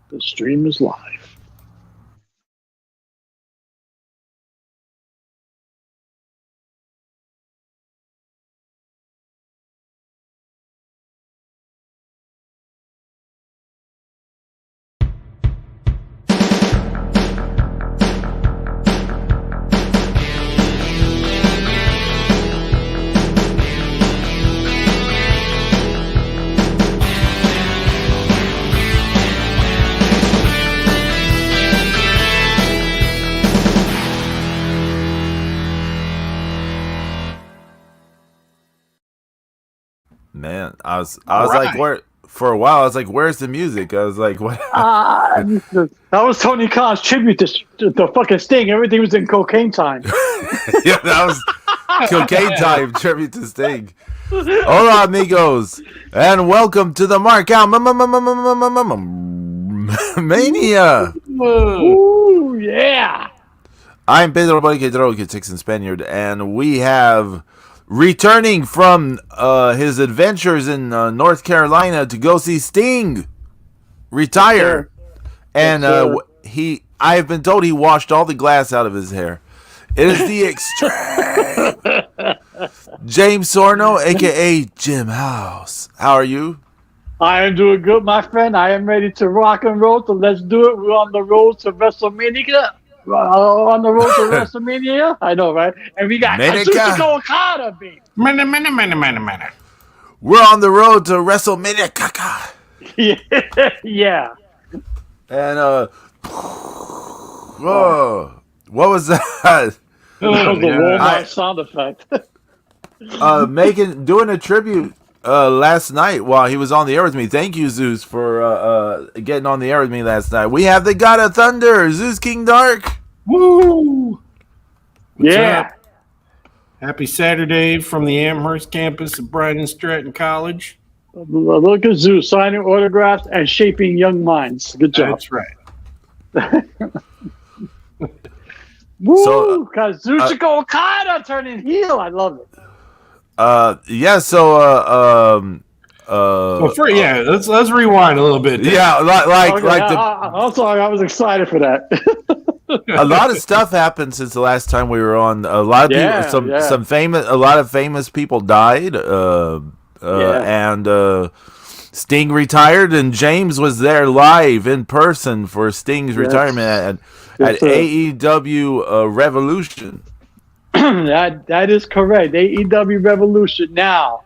The stream is live. Man, I was like, where for a while? I was like, where's the music? I was like, what? That was Tony Khan's tribute to the fucking Sting. Everything was in cocaine time. Yeah, that was cocaine time tribute to Sting. Hola, amigos, and welcome to the Markout Mania. Ooh, yeah. I'm Pedro Boiquedro, Texan Spaniard, and we have returning from his adventures in North Carolina to go see Sting retire, and I've been told he washed all the glass out of his hair. It is the extreme James Sorno, aka Jim House. How are you? I am doing good, my friend. I am ready to rock and roll. So let's do it. We're on the road to WrestleMania. On the road to WrestleMania. I know, right? And we got Kazuchika Okada, baby. We're on the road to WrestleMania. Yeah. And whoa, what was that? That was the Walmart sound effect. Doing a tribute last night while he was on the air with me. Thank you, Zeus, for getting on the air with me last night. We have the God of Thunder, Zeus King Dark. Woo! What's Yeah. up? Happy Saturday from the Amherst campus of Brighton Stratton College. Look at Zeus signing autographs and shaping young minds. Good job. That's right. Woo! So, Kazuchika Okada turning heel. I love it. Yeah. Let's rewind a little bit. Yeah, I'm sorry, I was excited for that. a lot of stuff happened since the last time we were on. A lot of people, a lot of famous people died. And Sting retired, and James was there live in person for Sting's retirement at AEW Revolution. That is correct. AEW Revolution. Now,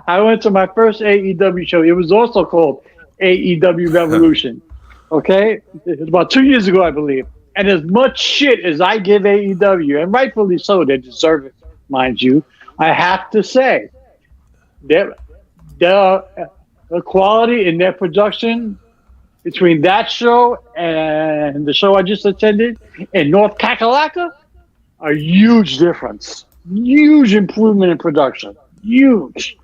I went to my first AEW show. It was also called AEW Revolution. Okay? It was about 2 years ago, I believe. And as much shit as I give AEW, and rightfully so, they deserve it, mind you, I have to say, the quality in their production between that show and the show I just attended in North Kakalaka, a huge difference. Huge improvement in production. Huge.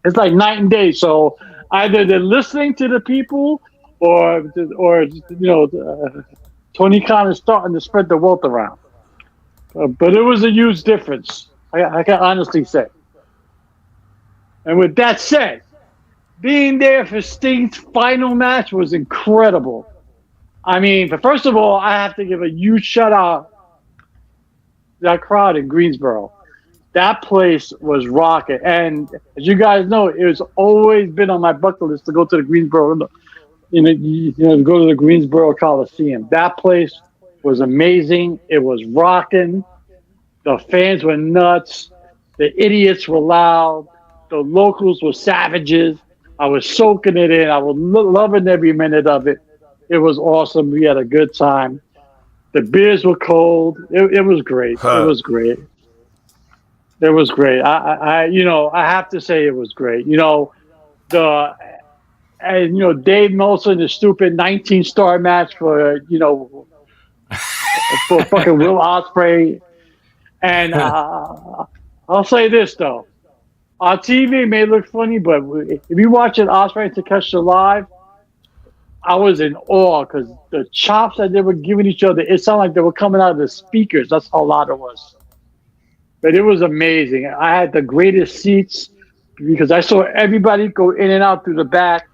It's like night and day. So either they're listening to the people or Tony Khan is starting to spread the wealth around. But it was a huge difference. I can honestly say. And with that said, being there for Sting's final match was incredible. I mean, but first of all, I have to give a huge shout out to that crowd in Greensboro. That place was rocking. And as you guys know, it has always been on my bucket list to go to the Greensboro, to go to the Greensboro Coliseum. That place was amazing. It was rocking. The fans were nuts. The idiots were loud. The locals were savages. I was soaking it in. I was loving every minute of it. It was awesome. We had a good time. The beers were cold. It was great. It was great. It was great. I have to say it was great. Dave Meltzer, the stupid 19-star match for fucking Will Ospreay. And I'll say this though. On TV, it may look funny, but if you watch it, Ospreay and Takeshita live, I was in awe because the chops that they were giving each other, it sounded like they were coming out of the speakers. That's how loud it was. But it was amazing. I had the greatest seats because I saw everybody go in and out through the back.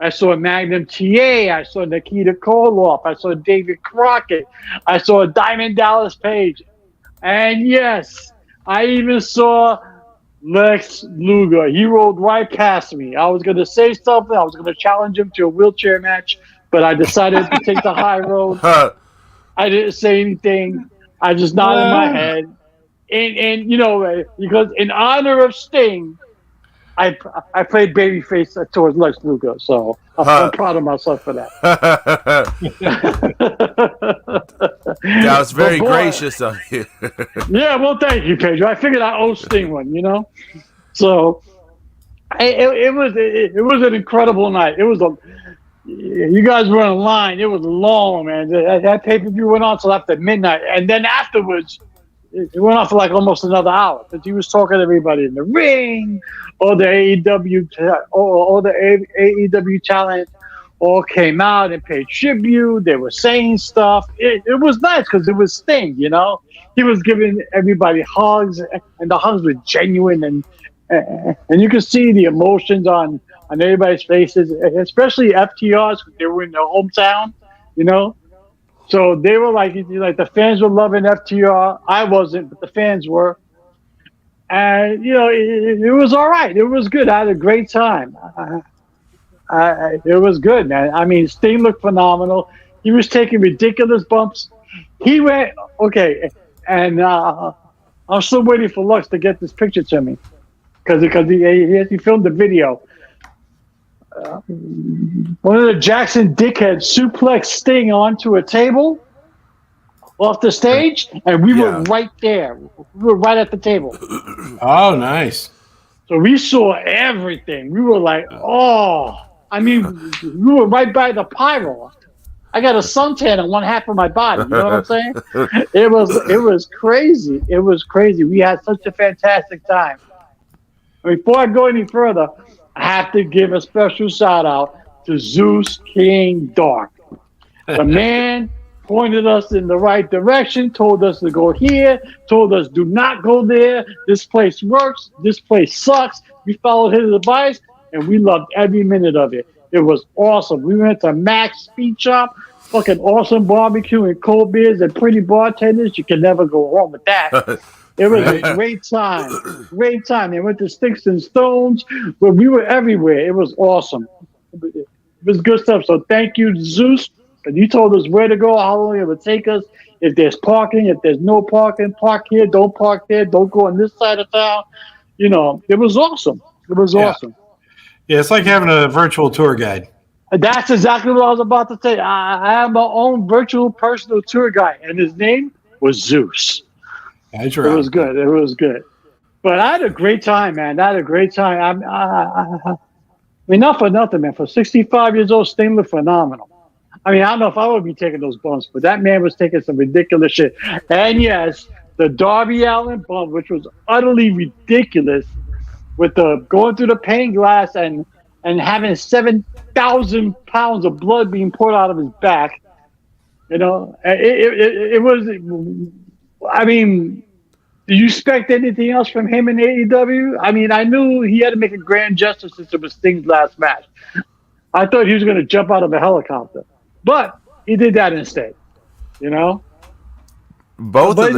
I saw Magnum TA. I saw Nikita Koloff. I saw David Crockett. I saw Diamond Dallas Page. And yes, I even saw Lex Luger. He rolled right past me. I was going to say something. I was going to challenge him to a wheelchair match, but I decided to take the high road. I didn't say anything. I just nodded my head. And because in honor of Sting, I played babyface towards Lex Luger, so I'm proud of myself for that. That was very gracious of you. Yeah, well, thank you, Pedro. I figured I owe Sting one, So it was an incredible night. You guys were in line. It was long, man. That pay-per-view went on till after midnight, and then afterwards, it went on for like almost another hour because he was talking to everybody in the ring, all the AEW talent all came out and paid tribute. They were saying stuff. It was nice because it was Sting, He was giving everybody hugs, and the hugs were genuine, and you could see the emotions on everybody's faces, especially FTRs. They were in their hometown, So they were like the fans were loving FTR. I wasn't, but the fans were. And, it was all right. It was good. I had a great time. It was good, man. I mean, Sting looked phenomenal. He was taking ridiculous bumps. He went, okay, and I'm still waiting for Lux to get this picture to me because he filmed the video. One of the Jackson dickheads suplexed Sting onto a table off the stage, and we were right there. We were right at the table. Oh, nice. So we saw everything. We were like, oh. I mean, we were right by the pyro. I got a suntan on one half of my body. You know what I'm saying? It was crazy. It was crazy. We had such a fantastic time. Before I go any further, I have to give a special shout out to Zeus King Dark. The man pointed us in the right direction, told us to go here, told us do not go there. This place works. This place sucks. We followed his advice, and we loved every minute of it. It was awesome. We went to Max Speed Shop, fucking awesome barbecue and cold beers and pretty bartenders. You can never go wrong with that. It was a great time. Great time. They went to Sticks and Stones, but we were everywhere. It was awesome. It was good stuff. So thank you, Zeus. And you told us where to go, how long it would take us. If there's parking, if there's no parking, park here, don't park there, don't go on this side of town. It was awesome. It was awesome. Yeah, it's like having a virtual tour guide. That's exactly what I was about to say. I have my own virtual personal tour guide, and his name was Zeus. That's right. It was good. It was good. But I had a great time, man. I had a great time. I mean, not for nothing, man. For 65 years old, Sting looked phenomenal. I mean, I don't know if I would be taking those bumps, but that man was taking some ridiculous shit. And yes, the Darby Allin bump, which was utterly ridiculous, with the going through the pain glass and having 7,000 pounds of blood being poured out of his back. It was. I mean, do you expect anything else from him in AEW? I mean, I knew he had to make a grand gesture since it was Sting's last match. I thought he was going to jump out of a helicopter, but he did that instead. Both of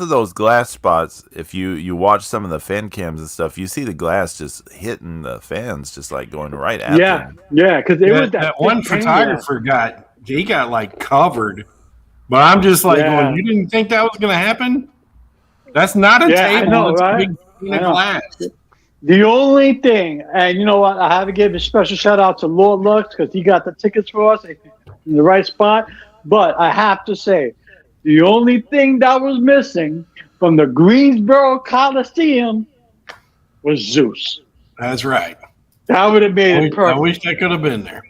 those glass spots, if you watch some of the fan cams and stuff, you see the glass just hitting the fans, just like going right at them. Yeah, because it was that one photographer got like covered, but I'm just like, going, you didn't think that was going to happen? That's not a table. Know, it's right? a big glass. The only thing, and you know what, I have to give a special shout out to Lord Lux because he got the tickets for us in the right spot. But I have to say, the only thing that was missing from the Greensboro Coliseum was Zeus. That's right. That would have made it perfect. I wish I could have been there.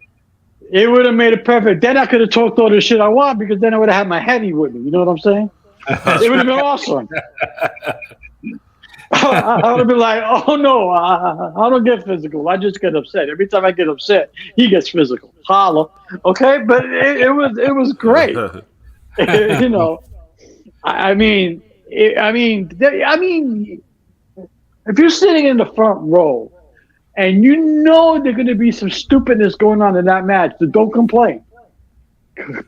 It would have made it perfect. Then I could have talked all the shit I want because then I would have had my heavy with me. You know what I'm saying? It would have been awesome. I would have been like, oh no, I don't get physical. I just get upset. Every time I get upset, he gets physical. Holla. Okay, but it was great. I mean, if you're sitting in the front row and you know there's going to be some stupidness going on in that match, so don't complain.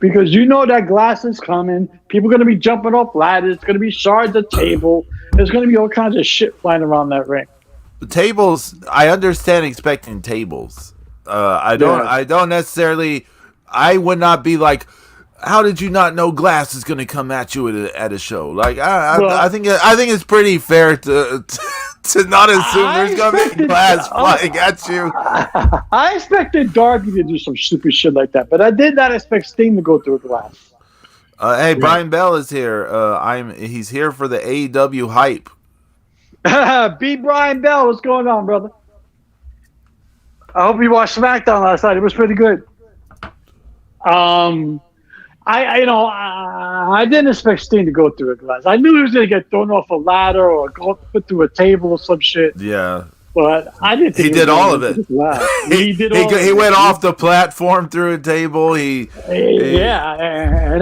Because you know that glass is coming. People are going to be jumping off ladders. It's going to be shards of table. There's going to be all kinds of shit flying around that ring. The tables, I understand expecting tables. I don't necessarily. I would not be like, how did you not know glass is going to come at you at a show? Like, I think it's pretty fair to not assume there's going to be glass flying at you. I expected Darby to do some stupid shit like that, but I did not expect Sting to go through a glass. Hey, Brian Bell is here. He's here for the AEW hype. B. Brian Bell, what's going on, brother? I hope you watched SmackDown last night. It was pretty good. I didn't expect Sting to go through a glass. I knew he was going to get thrown off a ladder or go put through a table or some shit. Yeah. But I didn't think he did all of it. He went off the platform through a table. And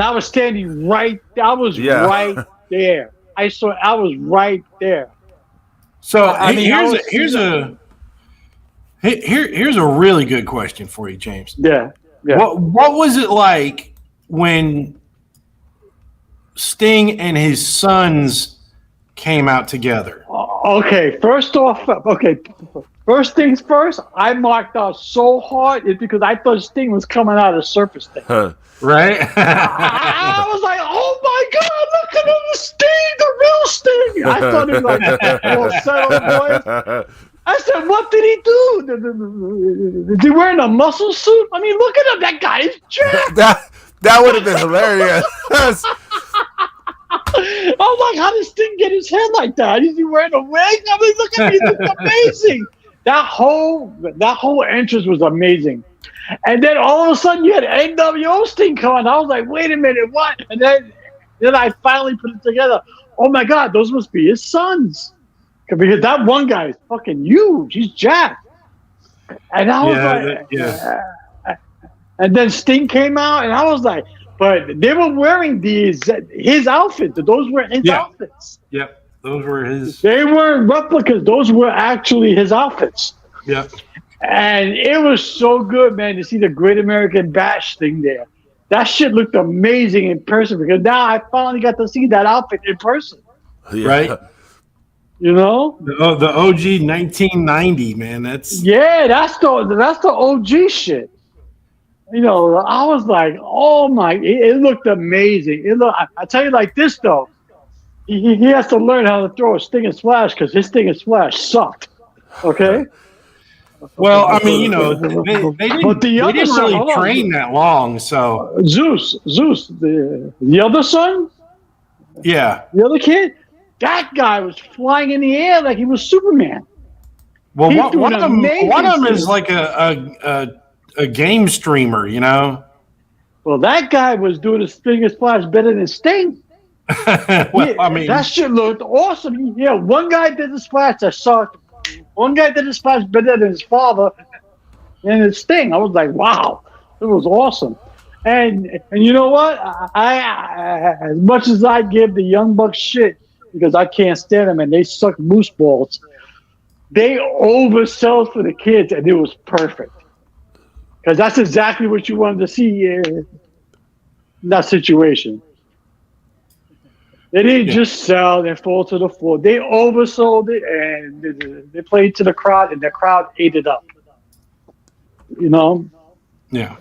I was standing right. I was right there. I was right there. So here's a really good question for you, James. Yeah. What was it like when Sting and his sons came out together? Okay, first things first, I marked out so hard is because I thought Sting was coming out of Surface Thing. Right? I was like, oh my God, look at him, Sting, the real Sting. I thought it was like a little settled voice. I said, what did he do? Is he wearing a muscle suit? I mean, look at him. That guy is jacked. That would have been hilarious. I was like, how does Sting get his hair like that? Is he wearing a wig? I mean, look at me. It's amazing. That whole entrance was amazing. And then all of a sudden you had NWO Sting coming. I was like, wait a minute, what? And then I finally put it together. Oh my God, those must be his sons. Because that one guy is fucking huge. He's jacked. And I was and then Sting came out, and I was like, but they were wearing his outfits. Those were his outfits. Yep, those were his. They weren't replicas. Those were actually his outfits. Yep. And it was so good, man, to see the Great American Bash thing there. That shit looked amazing in person because now I finally got to see that outfit in person. Yeah. Right? You know? The OG 1990, man. That's the OG shit. You know, I was like, oh my, it looked amazing. I tell you like this though, he has to learn how to throw a Sting and Splash because his Sting and Splash sucked. Okay? Well, I mean, you know, they didn't really train that long, so. Zeus, the other son? Yeah. The other kid? That guy was flying in the air like he was Superman. Well, one of them is like a game streamer, you know? Well, that guy was doing a Sting and Splash better than Sting. I mean. That shit looked awesome. Yeah, one guy did the splash that sucked. One guy did the splash better than his father and his Sting. I was like, wow, it was awesome. And you know what? I as much as I give the Young Bucks shit because I can't stand them and they suck moose balls, they oversell for the kids and it was perfect. Because that's exactly what you wanted to see in that situation. They didn't just sell and fall to the floor. They oversold it and they played to the crowd and the crowd ate it up. You know? Yeah.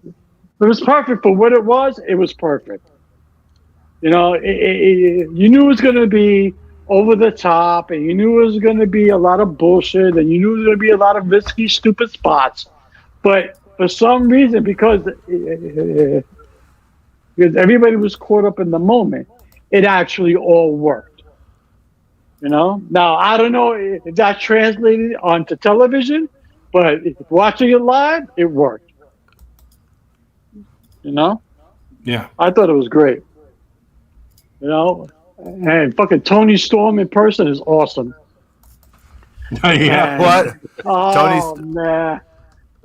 It was perfect for what it was. It was perfect. You know, you knew it was going to be over the top and you knew it was going to be a lot of bullshit and you knew there was going to be a lot of risky, stupid spots. But for some reason, because everybody was caught up in the moment, it actually all worked. You know? Now, I don't know if that translated onto television, but watching it live, it worked. You know? Yeah. I thought it was great. You know? And fucking Tony Storm in person is awesome. Yeah. What? Oh, man.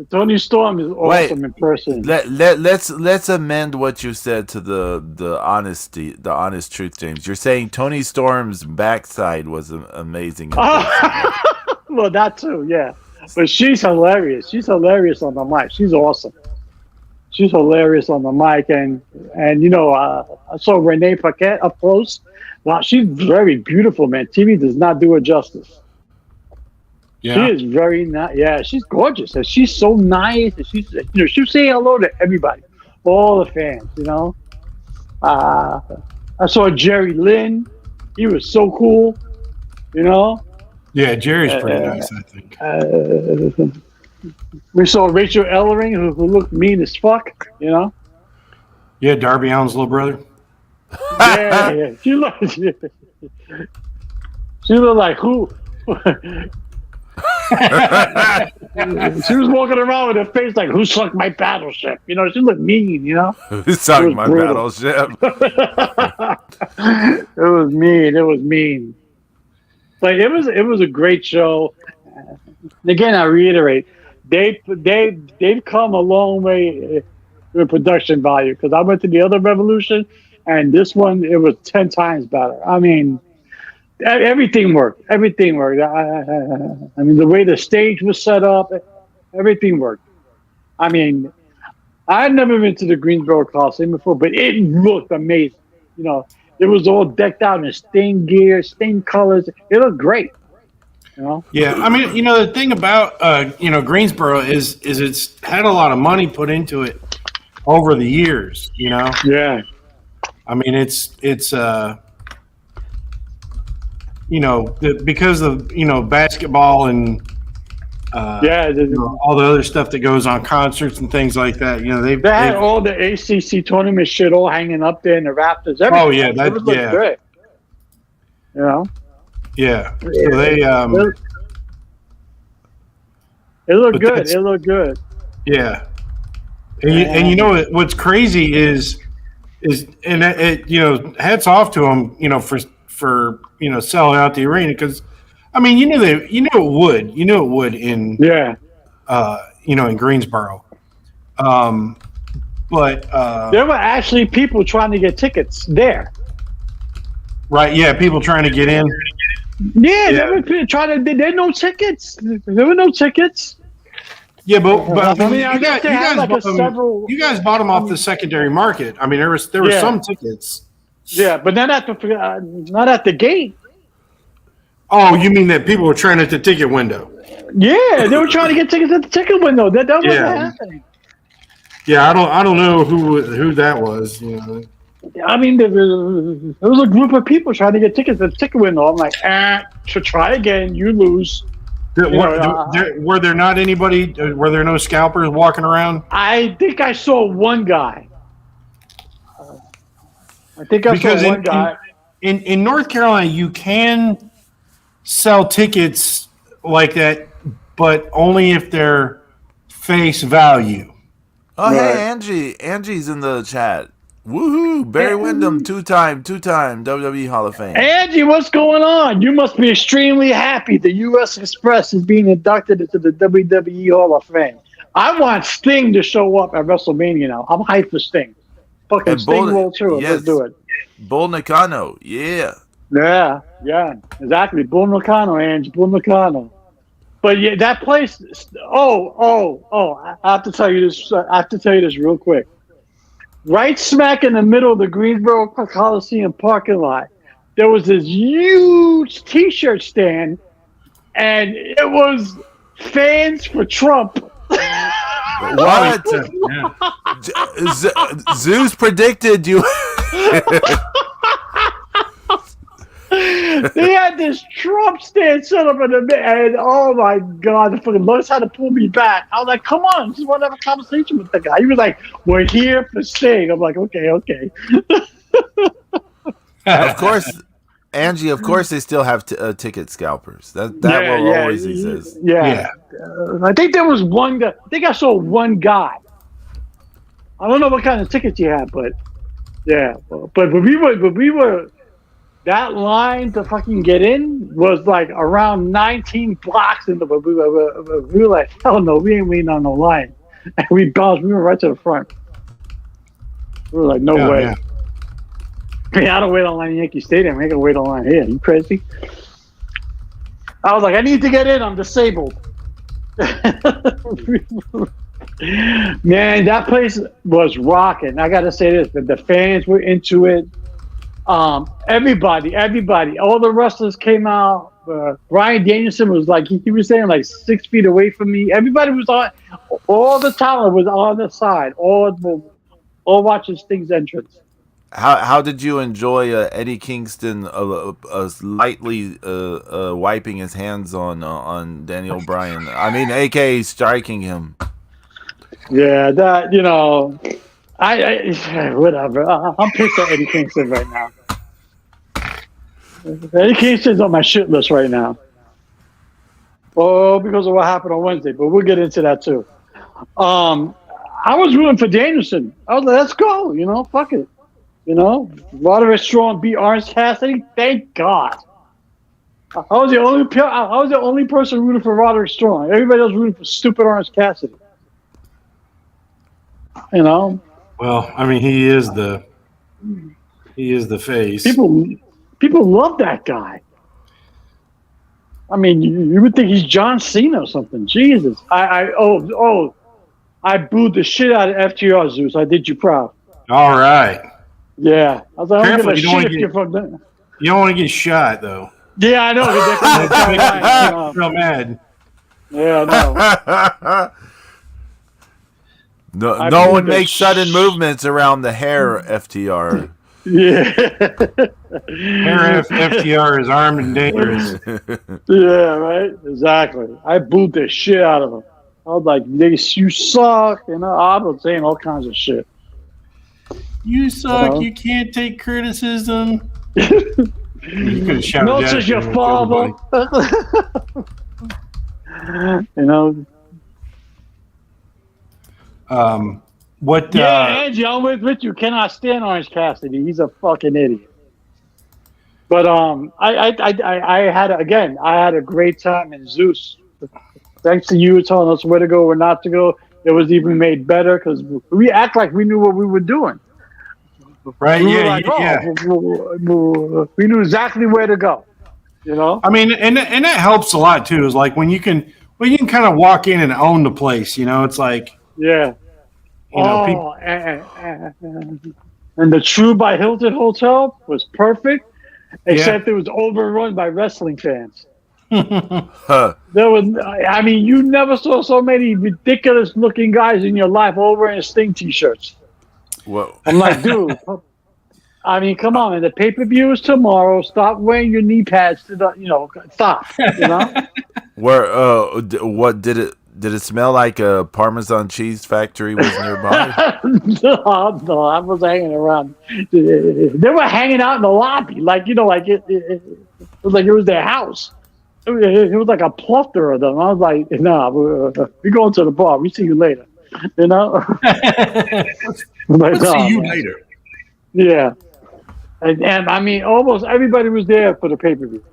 Tony Storm is awesome in person. Let's amend what you said to the honest truth, James. You're saying Tony Storm's backside was amazing. Well, that too, yeah. But she's hilarious. She's hilarious on the mic. She's awesome. She's hilarious on the mic, and I saw Renee Paquette up close. Wow, she's very beautiful, man. TV does not do her justice. Yeah. She is very nice. Yeah, she's gorgeous, and she's so nice. And she'll say hello to everybody, all the fans. I saw Jerry Lynn. He was so cool. Yeah, Jerry's pretty nice, I think. We saw Rachel Ellering, who looked mean as fuck. Yeah, Darby Allin's little brother. Yeah. She looked like who? She was walking around with her face like, "Who sunk my battleship?" She looked mean. Who sunk my battleship? It was mean. It was mean. But it was a great show. And again, I reiterate, they've come a long way with production value, because I went to the other Revolution, and this one, it was 10 times better. I mean, everything worked. Everything worked. I mean, the way the stage was set up, everything worked. I mean, I'd never been to the Greensboro Coliseum before, but it looked amazing. It was all decked out in stained gear, stained colors. It looked great. Yeah, I mean, the thing about Greensboro is it's had a lot of money put into it over the years. Yeah. I mean, it's because of basketball and all the other stuff that goes on, concerts and things like that. They had all the ACC tournament shit all hanging up there in the rafters. Everything. Oh yeah, that looked great. Yeah. So they it looked good. It looked good. Yeah. And what's crazy is hats off to them, for selling out the arena, because I mean, it would in in Greensboro. But there were actually people trying to get tickets there. Right, yeah, people trying to get in. Yeah, they were trying to. There were no tickets. There were no tickets. Yeah, but I mean, you guys bought them off the secondary market. I mean, there were some tickets. Yeah, but not at the gate. Oh, you mean that people were trying at the ticket window? Yeah, they were trying to get tickets at the ticket window. That wasn't happening. Yeah, I don't know who that was. I mean, there was a group of people trying to get tickets at the ticket window. I'm like, to try again, you lose. Were there not anybody? Were there no scalpers walking around? I think I saw one guy. One guy. In North Carolina, you can sell tickets like that, but only if they're face value. Oh, right. Hey, Angie. Angie's in the chat. Woohoo! Barry Windham, two-time WWE Hall of Fame. Angie, what's going on? You must be extremely happy the U.S. Express is being inducted into the WWE Hall of Fame. I want Sting to show up at WrestleMania now. I'm hyped for Sting. Fucking Sting World Tour. Yes. Let's do it. Bull Nakano, yeah. Yeah, exactly. Bull Nakano, Angie. Bull Nakano. But yeah, that place. I have to tell you this real quick. Right smack in the middle of the Greensboro Coliseum parking lot, there was this huge T-shirt stand, and it was fans for Trump. What? Zeus predicted you. They had this Trump stand set up in the middle, and oh my God, the fucking Lotus had to pull me back. I was like, come on, just want to have a conversation with the guy. He was like, we're here for Sting. I'm like, okay. Of course, Angie, they still have ticket scalpers. That will always exist. Yeah. I think there was one guy. I think I saw one guy. I don't know what kind of tickets you had, but yeah. But we were that line to fucking get in was like around 19 blocks into. We were like, hell no, we ain't waiting on no line, and we bounced. We went right to the front. We were like, no way. Yeah. I mean, I don't wait on line in Yankee Stadium. I ain't gonna wait on line here. You crazy? I was like, I need to get in. I'm disabled. Man, that place was rocking. I gotta say this, the fans were into it. Everybody, all the wrestlers came out. Brian Danielson was like he was saying like 6 feet away from me. Everybody was on. All the talent was on the side. All watching Sting's entrance. How did you enjoy Eddie Kingston lightly wiping his hands on Daniel Bryan? I mean, aka striking him. Yeah, that I whatever. I'm pissed at Eddie Kingston right now. Eddie Kingston's on my shit list right now. Oh, because of what happened on Wednesday, but we'll get into that too. I was rooting for Danielson. I was like, let's go. Fuck it. Roderick Strong beat Orange Cassidy. Thank God. I was the only person rooting for Roderick Strong. Everybody else rooting for stupid Orange Cassidy. Well, I mean, he is the face. People love that guy. I mean, you would think he's John Cena or something. Jesus. I booed the shit out of FTR, Zeus. I did you proud. All right. Yeah. I was like, careful, I'm gonna shit if you're from there. You don't want to get shot, though. Yeah, I know. Real mad. Yeah, no. No one makes sudden movements around the hair, FTR. Yeah. FTR is armed and dangerous. Yeah, right? Exactly. I booed the shit out of him. I was like, niggas, you suck. I was saying all kinds of shit. You suck. You can't take criticism. You could have shouted no, that it's your father. What? Angie, I'm with you. Cannot stand Orange Cassidy. He's a fucking idiot. But I had a great time in Zeus. Thanks to you telling us where to go, where not to go. It was even made better because we act like we knew what we were doing. Right? We we knew exactly where to go. I mean, and that helps a lot too. Is like when you can kind of walk in and own the place. It's like people. And the True by Hilton Hotel was perfect, except it was overrun by wrestling fans. There was, you never saw so many ridiculous looking guys in your life all wearing Sting t-shirts. Whoa. I'm like, dude. Come on, man. The pay-per-view is tomorrow. Stop wearing your knee pads stop. Where? What did it? Did it smell like a Parmesan cheese factory was nearby? No, I was hanging around. They were hanging out in the lobby, like it was like it was their house. It was like a plethora of them. I was like, nah, we're going to the bar. We see you later. We'll see you later. Yeah. And almost everybody was there for the pay-per-view.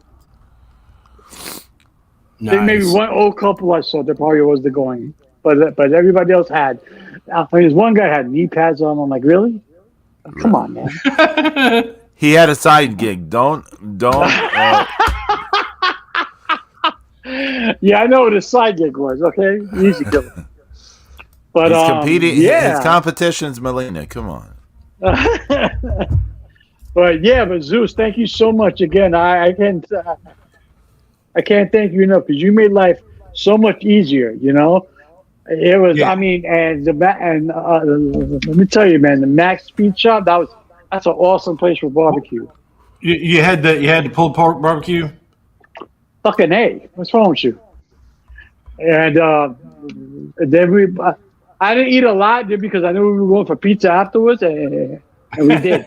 Nice. Maybe one old couple I saw that probably was the going, but everybody else had. There's one guy had knee pads on. I'm like, really? Come on, man. He had a side gig. Don't. Yeah, I know what his side gig was. Okay, easy killer. But he's competing. Yeah. His competition's Melina. Come on. But Zeus, thank you so much again. I can't thank you enough because you made life so much easier. It was. Yeah. Let me tell you, man, the Max Speed Shop. That's an awesome place for barbecue. You had the pulled pork barbecue. Fucking A. What's wrong with you? And then I didn't eat a lot because I knew we were going for pizza afterwards, and we did.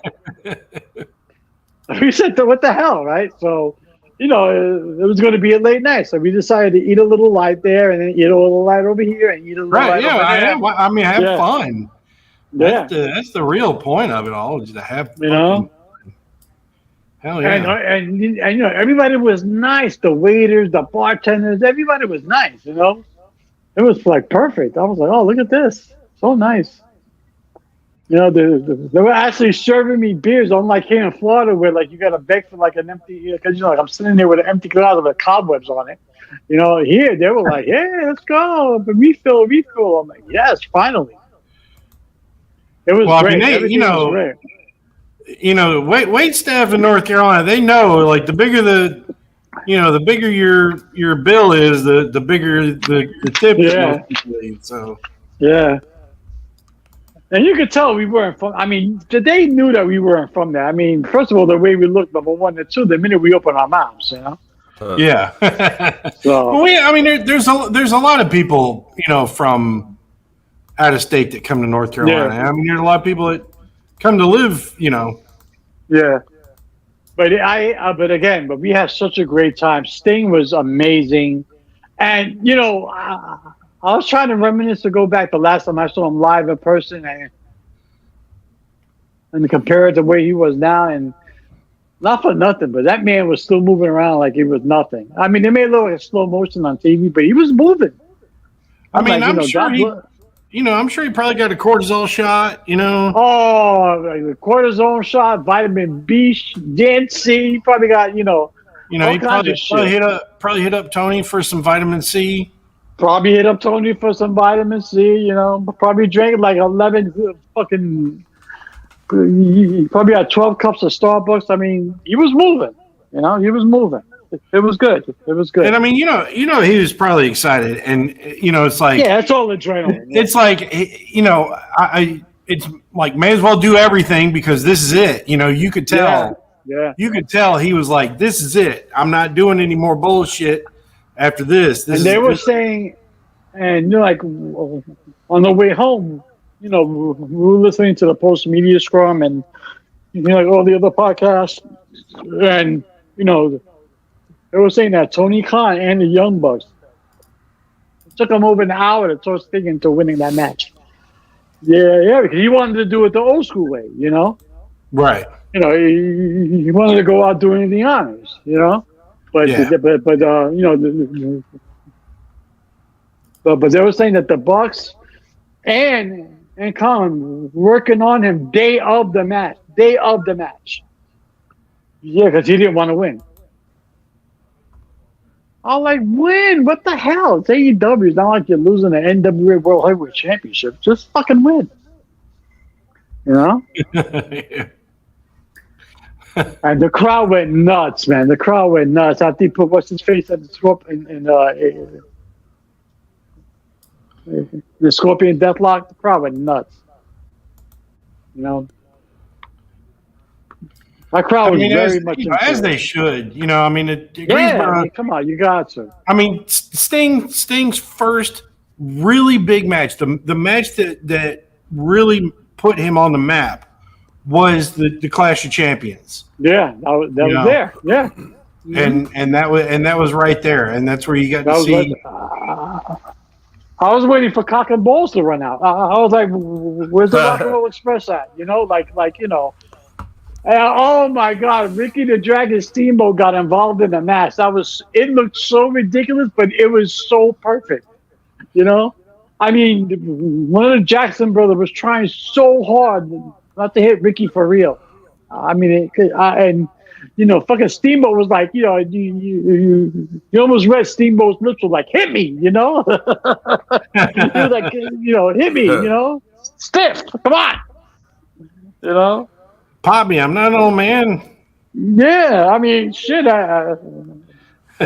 We said, what the hell, right? So, it was going to be a late night, so we decided to eat a little light there, and then eat a little light over here, and eat a little light over there. Have fun. Yeah. That's the real point of it all, just to have fun. Hell yeah. And everybody was nice. The waiters, the bartenders, everybody was nice, It was like perfect. I was like, oh, look at this. So nice. You know, they were actually serving me beers, unlike here in Florida, where like you got to beg for like an empty, because you know, like I'm sitting there with an empty glass with cobwebs on it. You know, here they were like, "Hey, let's go, but refill, refill." I'm like, "Yes, finally." It was Well, I mean, great. Everything was great. wait staff in North Carolina, they know like the bigger your bill is, the bigger the tip that most Yeah, people leave. So yeah. And you could tell we weren't from. I mean, they knew that we weren't from there. I mean, first of all, the way we looked, number one, and two, the minute we opened our mouths, you know. yeah. So I mean, there's a lot of people from out of state that come to North yeah, Carolina. I mean, there's a lot of people that come to live. yeah. But again, but we had such a great time. Sting was amazing, and you know, I was trying to reminisce to go back the last time I saw him live in person and compare it to where he was now. And not for nothing, but that man was still moving around like it was nothing. I mean, they made a little like slow motion on TV, but he was moving. I mean, like, I'm sure I'm sure he probably got a cortisol shot. Oh, like the cortisone shot, vitamin B, Gen C. He probably got all He kinds of shit. probably hit up Tony for some vitamin C. Probably hit up Tony for some vitamin C. Probably drank like 11 fucking. He probably had 12 cups of Starbucks. I mean, he was moving. He was moving. It was good. It was good. And I mean, he was probably excited, and it's like, yeah, it's all adrenaline. It's like, it's like, may as well do everything because this is it. You could tell. Yeah. You could tell he was like, this is it. I'm not doing any more bullshit after this. And they were saying, and like on the way home, we were listening to the post media scrum and like all the other podcasts, and they were saying that Tony Khan and the Young Bucks, it took them over an hour to talk Sting into winning that match. Yeah, because he wanted to do it the old school way, Right. He wanted to go out doing the honors, but but they were saying that the Bucks and Khan working on him day of the match. Yeah, because he didn't want to win. I'm like, win? What the hell? It's AEW. It's not like you're losing the NWA World Heavyweight Championship. Just fucking win. Yeah. And the crowd went nuts, man. The crowd went nuts. After he put what's his face at the Scorpion the Scorpion Deathlock, the crowd went nuts. That crowd was very much as they should. I mean, come on, you got to. I mean, Sting's first really big match, the match that really put him on the map was the Clash of Champions. Yeah, that was there. Yeah, and that was right there, and that's where you got to see. I was waiting for Cock and Balls to run out. I was like, "Where's the Rock and Roll Express at?" Oh my God, Ricky the Dragon Steamboat got involved in the match. It looked so ridiculous, but it was so perfect. I mean, one of the Jackson brothers was trying so hard not to hit Ricky for real. I mean, fucking Steamboat was like, you almost read Steamboat's lips was like, hit me, he was like, hit me, stiff, come on, Pop me, I'm not an old man. Yeah, I mean, shit, I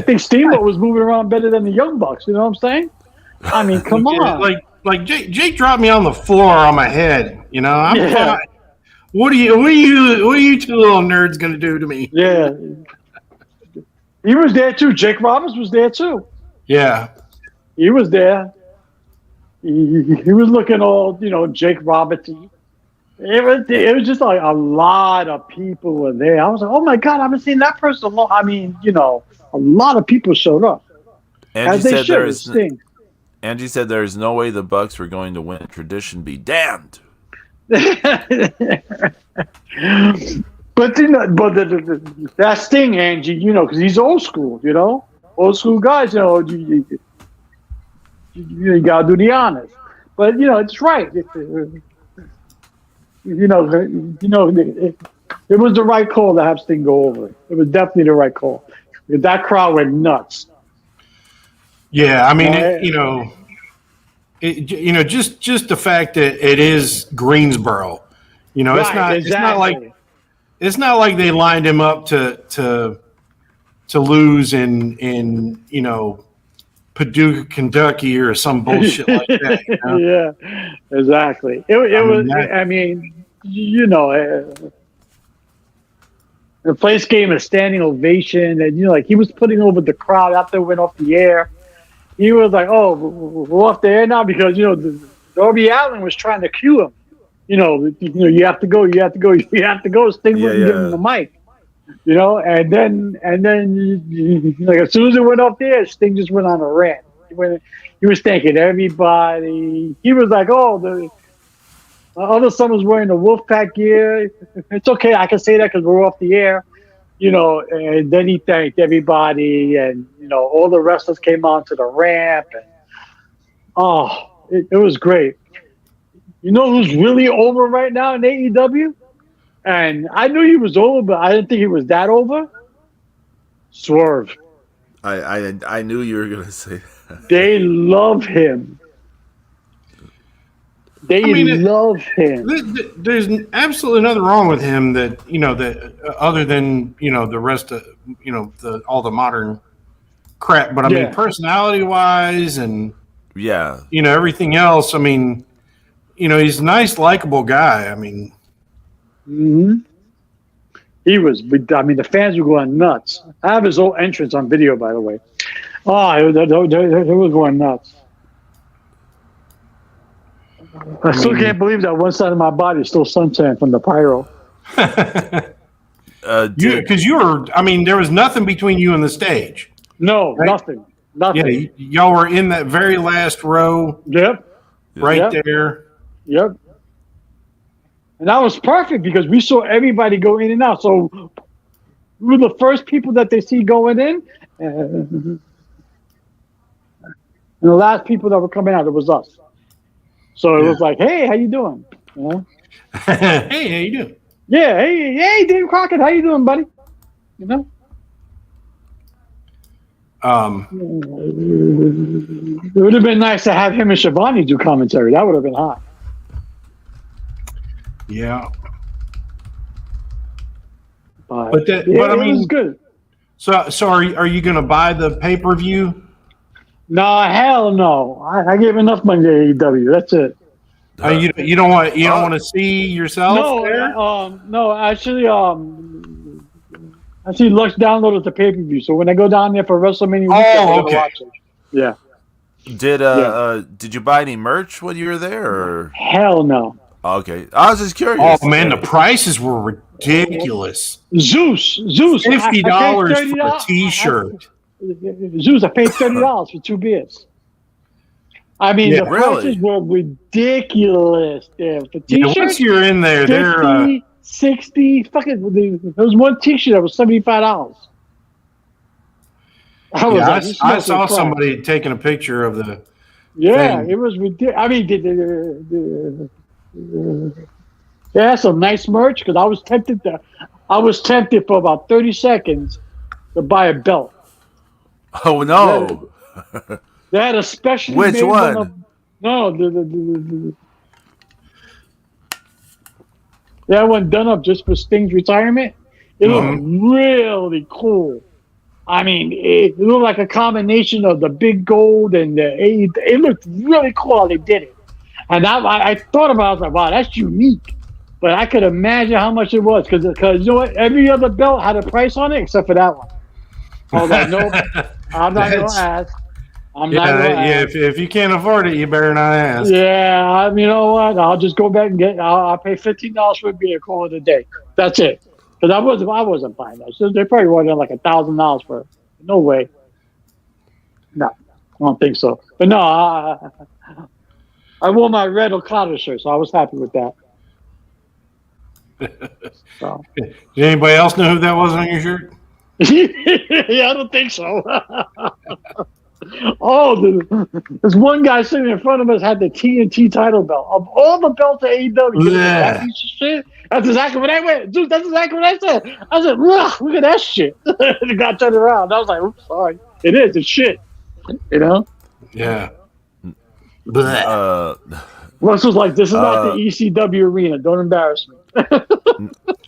think Steamboat was moving around better than the Young Bucks, you know what I'm saying? I mean, come on. Like Jake dropped me on the floor on my head, I'm fine. What are you two little nerds gonna do to me? Yeah. He was there too. Jake Roberts was there too. Yeah. He was there. He was looking all, Jake Roberts-y. It was just like a lot of people were there. I was like, oh my God, I haven't seen that person long. I mean, a lot of people showed up. Angie said there is no way the Bucks were going to win. Tradition be damned. But that Sting, Angie, because he's old school, old school guys, you gotta do the honors. But it's right. it was the right call to have Sting go over. It was definitely the right call. That crowd went nuts. Yeah, I mean, Right. just the fact that it is Greensboro. Right, exactly. It's not like they lined him up to lose in Paducah, Kentucky, or some bullshit like that. Yeah, exactly. It I mean was. that. I mean, the place gave him a standing ovation, and like he was putting over the crowd after it went off the air. He was like, "Oh, we're off the air now," because Darby Allin was trying to cue him. You have to go, you have to go, you have to go. Sting Yeah, wouldn't give him yeah. the mic. And then like as soon as it went off the air, Sting just went on a rant. He was thanking everybody. He was like, "Oh, the other son was wearing the Wolfpack gear. It's okay, I can say that because we're off the air." And then he thanked everybody, and all the wrestlers came onto the ramp, and it was great. You know who's really over right now in AEW? And I knew he was over, but I didn't think he was that over. Swerve. I knew you were gonna say that. They love him. They I mean, love him. there's absolutely nothing wrong with him that other than the rest of all the modern crap. But I mean, Yeah. personality wise and Yeah. everything else. I mean, he's a nice, likable guy. I mean, hmm He was. I mean, the fans were going nuts. I have his whole entrance on video, by the way. They were going nuts. I still can't believe that one side of my body is still suntan from the pyro. Did, because you were. I mean, there was nothing between you and the stage. No, Right. nothing. Nothing. Yeah, y'all were in that very last row, Yep. right Yep. there. Yep. And that was perfect because we saw everybody go in and out. So we were the first people that they see going in, and the last people that were coming out, it was us. So it was like, "Hey, how you doing?" Hey, how you doing? Yeah, hey, Dave Crockett, how you doing, buddy? You know. It would have been nice to have him and Shivani do commentary. That would have been hot. Yeah, But I it was mean, good. so are you going to buy the pay-per-view? No, hell no. I gave enough money to AEW. That's it. You don't want to see yourself there? No. Actually, Lux downloaded the pay per view. So when I go down there for WrestleMania weekend, we're gonna watch it. Yeah. did you buy any merch when you were there? Or? Hell no. Okay, I was just curious. Oh man, the prices were ridiculous. Zeus. $50 for a T-shirt. Zeus, I paid $30 for 2 beers. I mean, Yeah, the prices were ridiculous there. The Yeah, T-shirt, once you're in there, 50, 60, fucking. There was one T-shirt that was $75. I saw somebody taking a picture of the. Yeah, thing. it was ridiculous. I mean, they had some nice merch because I was tempted for about 30 seconds to buy a belt. Oh no! They had a special. Which one? No, they had one done up just for Sting's retirement. It looked really cool. I mean, it looked like a combination of the big gold and it looked really cool how they did it. And I thought about it, I was like, wow, that's unique. But I could imagine how much it was because you know what? Every other belt had a price on it except for that one. I was like, nope, I'm not going to ask. I'm not going to ask. If you can't afford it, you better not ask. Yeah, you know what? I'll just go back and I'll pay $15 for a beer, call it a day. That's it. Because I wasn't buying that. So they probably wanted like $1,000 for it. No way. No, I don't think so. But no, I wore my red Okada shirt, so I was happy with that. So. Did anybody else know who that was on your shirt? Yeah, I don't think so. This one guy sitting in front of us had the TNT title belt. Of all the belts at AEW, that piece of shit. That's exactly what I went. Dude, that's exactly what I said. I said, look at that shit. The guy turned around. I was like, oops, sorry. It is. It's shit. You know? Yeah. Blech. Russ was like, this is not the ECW arena. Don't embarrass me.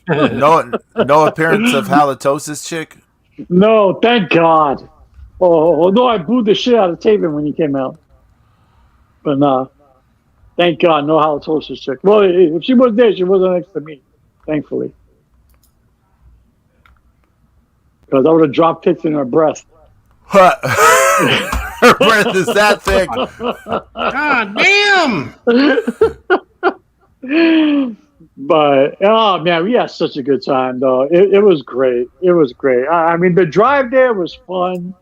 No appearance of halitosis chick. No, thank God. Although I booed the shit out of Taven when he came out. But nah. Thank God, no halitosis chick. Well, if she was there, she wasn't next to me, thankfully. Because I would have dropped tits in her breast. Her breath is that thick. God damn! But, oh man, we had such a good time, though. It was great. It was great. I mean, the drive there was fun.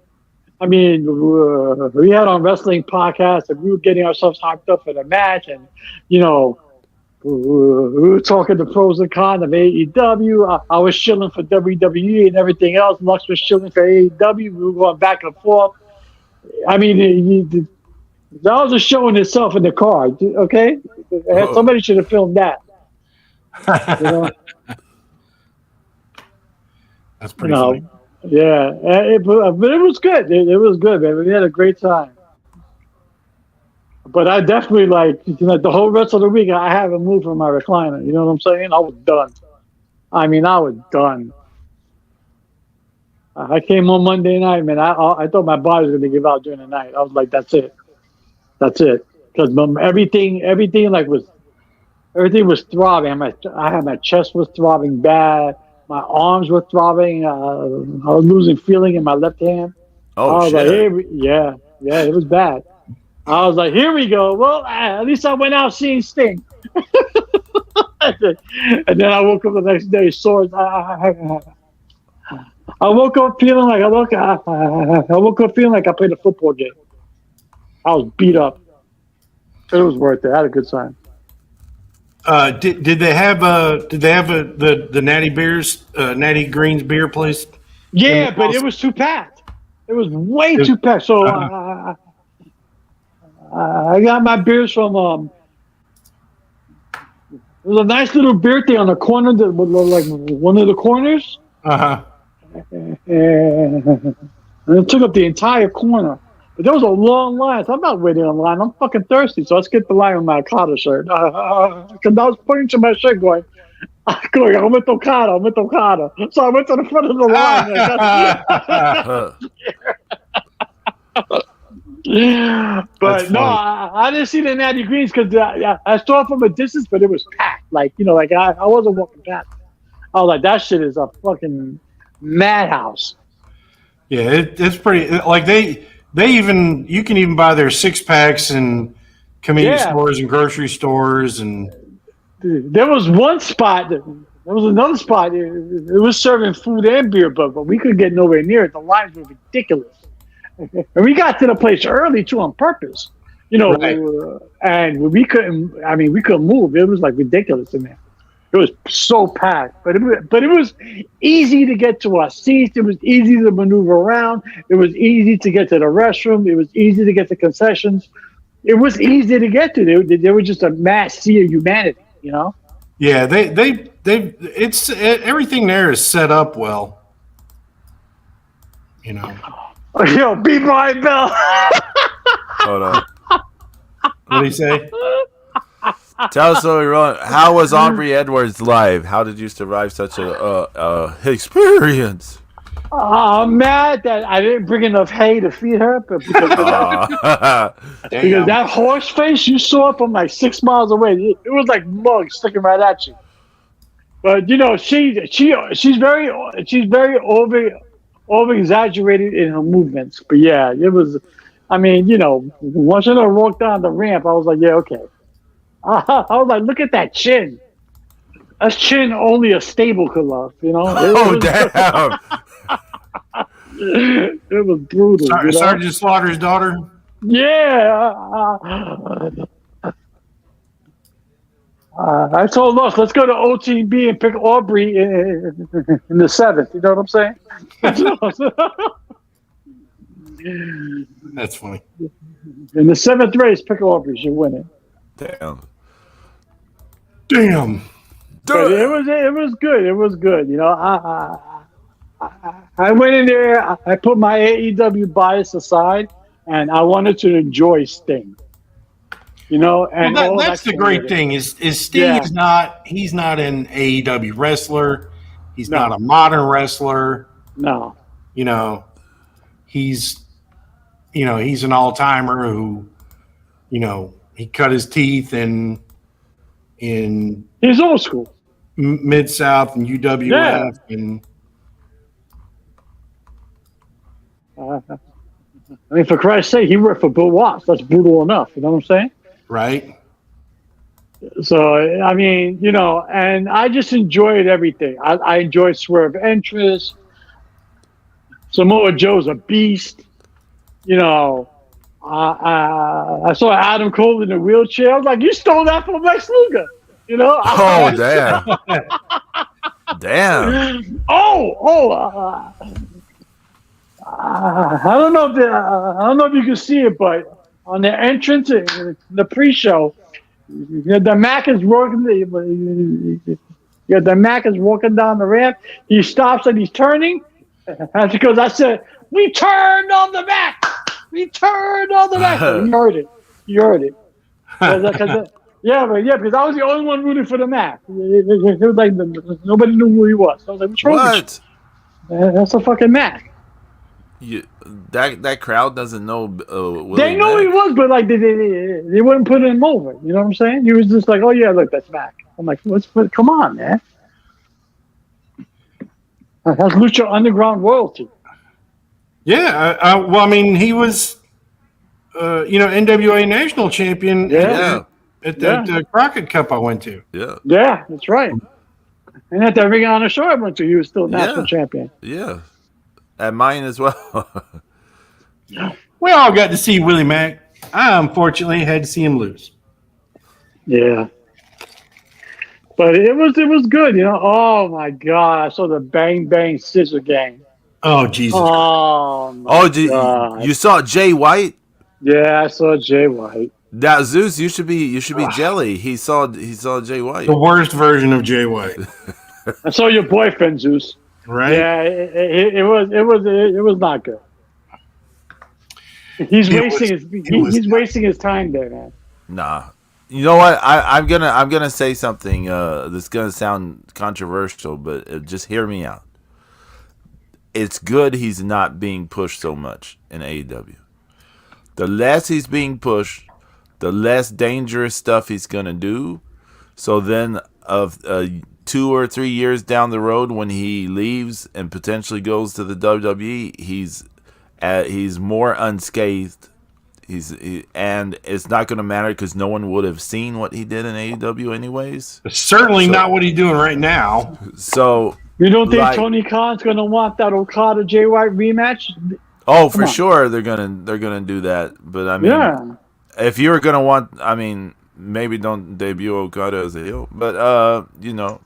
I mean, we had on wrestling podcasts and we were getting ourselves hyped up for the match. And, you know, we were talking the pros and cons of AEW. I was chilling for WWE and everything else. Lux was chilling for AEW. We were going back and forth. I mean, that was a show in itself in the car, okay? Somebody should have filmed that. You know? That's pretty funny. Yeah, but it was good. It was good, man. We had a great time. But I definitely the whole rest of the week. I haven't moved from my recliner. You know what I'm saying? I was done. I mean, I was done. I came on Monday night, man. I thought my body was going to give out during the night. I was like, that's it, because everything was throbbing. I had my chest was throbbing bad. My arms were throbbing. I was losing feeling in my left hand. Oh, I was shit. like, hey, yeah, it was bad. I was like, here we go. Well, at least I went out seeing Sting. And then I woke up the next day sore. I woke up feeling like I played a football game. I was beat up. It was worth it. I had a good time. Did they have the Natty Beers, Natty Greens beer place? Yeah, but it was too packed. It was way too packed. So I got my beers from there was a nice little beer thing on the corner that was like one of the corners. And it took up the entire corner. But there was a long line, so I'm not waiting in line. I'm fucking thirsty, so I skipped the line with my Okada shirt. Because I was pointing to my shirt going, I'm with Okada. So I went to the front of the line. But no, I didn't see the Natty Greens because I saw it from a distance, but it was packed. I wasn't walking past. I was like, that shit is a fucking madhouse. Yeah, it's pretty. Like they even, you can even buy their 6-packs in convenience stores and grocery stores. And there was one spot. There was another spot. It was serving food and beer, but we couldn't get nowhere near it. The lines were ridiculous. And we got to the place early too on purpose, right. And we couldn't move. It was like ridiculous in there. It was so packed, but it was easy to get to our seats. It was easy to maneuver around. It was easy to get to the restroom. It was easy to get to concessions. It was easy to get to. They were just a mass sea of humanity, Yeah, it's everything there is set up well. Be Brian Bell. Hold on. What did he say? Tell us, how was Aubrey Edwards live? How did you survive such a experience? I'm mad that I didn't bring enough hay to feed her, but because that horse face you saw from like 6 miles away, it was like mugs sticking right at you. But she's very over exaggerated in her movements. But yeah, it was. I mean, once I walked down the ramp, I was like, yeah, okay. I was like, look at that chin. That's chin only a stable could love, Damn. It was brutal. Sergeant Slaughter's daughter? Yeah. I told us, let's go to OTB and pick Aubrey in the 7th. You know what I'm saying? That's funny. In the seventh race, pick off, you should win it. Damn. Damn. But it was good. It was good. You know, I went in there. I put my AEW bias aside, and I wanted to enjoy Sting. You know, and Well, all that's the great thing is Sting is not he's not an AEW wrestler. He's not a modern wrestler. No. You know, he's an all timer who, he cut his teeth in he's old school. Mid South and UWF and I mean, for Christ's sake, he worked for Bill Watts. That's brutal enough. You know what I'm saying? right. So, I mean, you know, and I just enjoyed everything. I enjoyed Swerve entrance. Samoa Joe's a beast. You know, I saw Adam Cole in a wheelchair. I was like, you stole that from Lex Luger. You know? Oh, damn. Damn. I don't know if you can see it, but on the entrance, the pre-show, the Mac is working. The Mac is walking down the ramp. He stops and he's turning. That's because I said, "We turned on the Mac. We turned on the Mac." He heard it. Because I was the only one rooting for the Mac. It was like nobody knew who he was. So I was like, "What's wrong with you?" That's a fucking Mac. That crowd doesn't know. They know he was, but like they wouldn't put him over. You know what I'm saying? He was just like, "Oh yeah, look, that's Mac." I'm like, come on, man. That's Lucha Underground royalty. Yeah, well, I mean, he was, NWA national champion. Yeah. At the Crockett Cup I went to. Yeah, that's right. And at the Ring of Honor show I went to, he was still national champion. Yeah. At mine as well. We all got to see Willie Mack. I unfortunately had to see him lose. Yeah. But it was good, you know. Oh my God. I saw the Bang Bang Scissor Gang. Oh Jesus. Oh my God. You saw Jay White? Yeah, I saw Jay White. Now Zeus, you should be jelly. He saw Jay White. The worst version of Jay White. I saw your boyfriend, Zeus. Right? Yeah, it was not good. He's wasting his time there, man. Nah. You know what? I'm gonna say something that's gonna sound controversial, but just hear me out. It's good he's not being pushed so much in AEW. The less he's being pushed, the less dangerous stuff he's gonna do. So then, of 2 or 3 years down the road, when he leaves and potentially goes to the WWE, he's more unscathed. And it's not going to matter because no one would have seen what he did in AEW anyways. Certainly not what he's doing right now. So you don't think Tony Khan's going to want that Okada Jay White rematch? Oh, for sure they're gonna do that. But I mean, if you're gonna want, I mean, maybe don't debut Okada as a heel. But you know,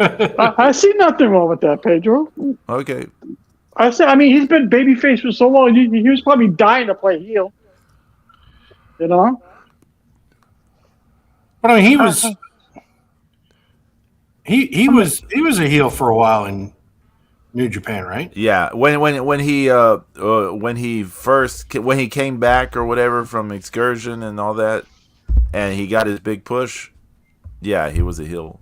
I see nothing wrong with that, Pedro. Okay. I mean, he's been babyface for so long. He was probably dying to play heel. You know. But I mean, he was a heel for a while in New Japan, right? Yeah, when he came back or whatever from Excursion and all that, and he got his big push. Yeah, he was a heel.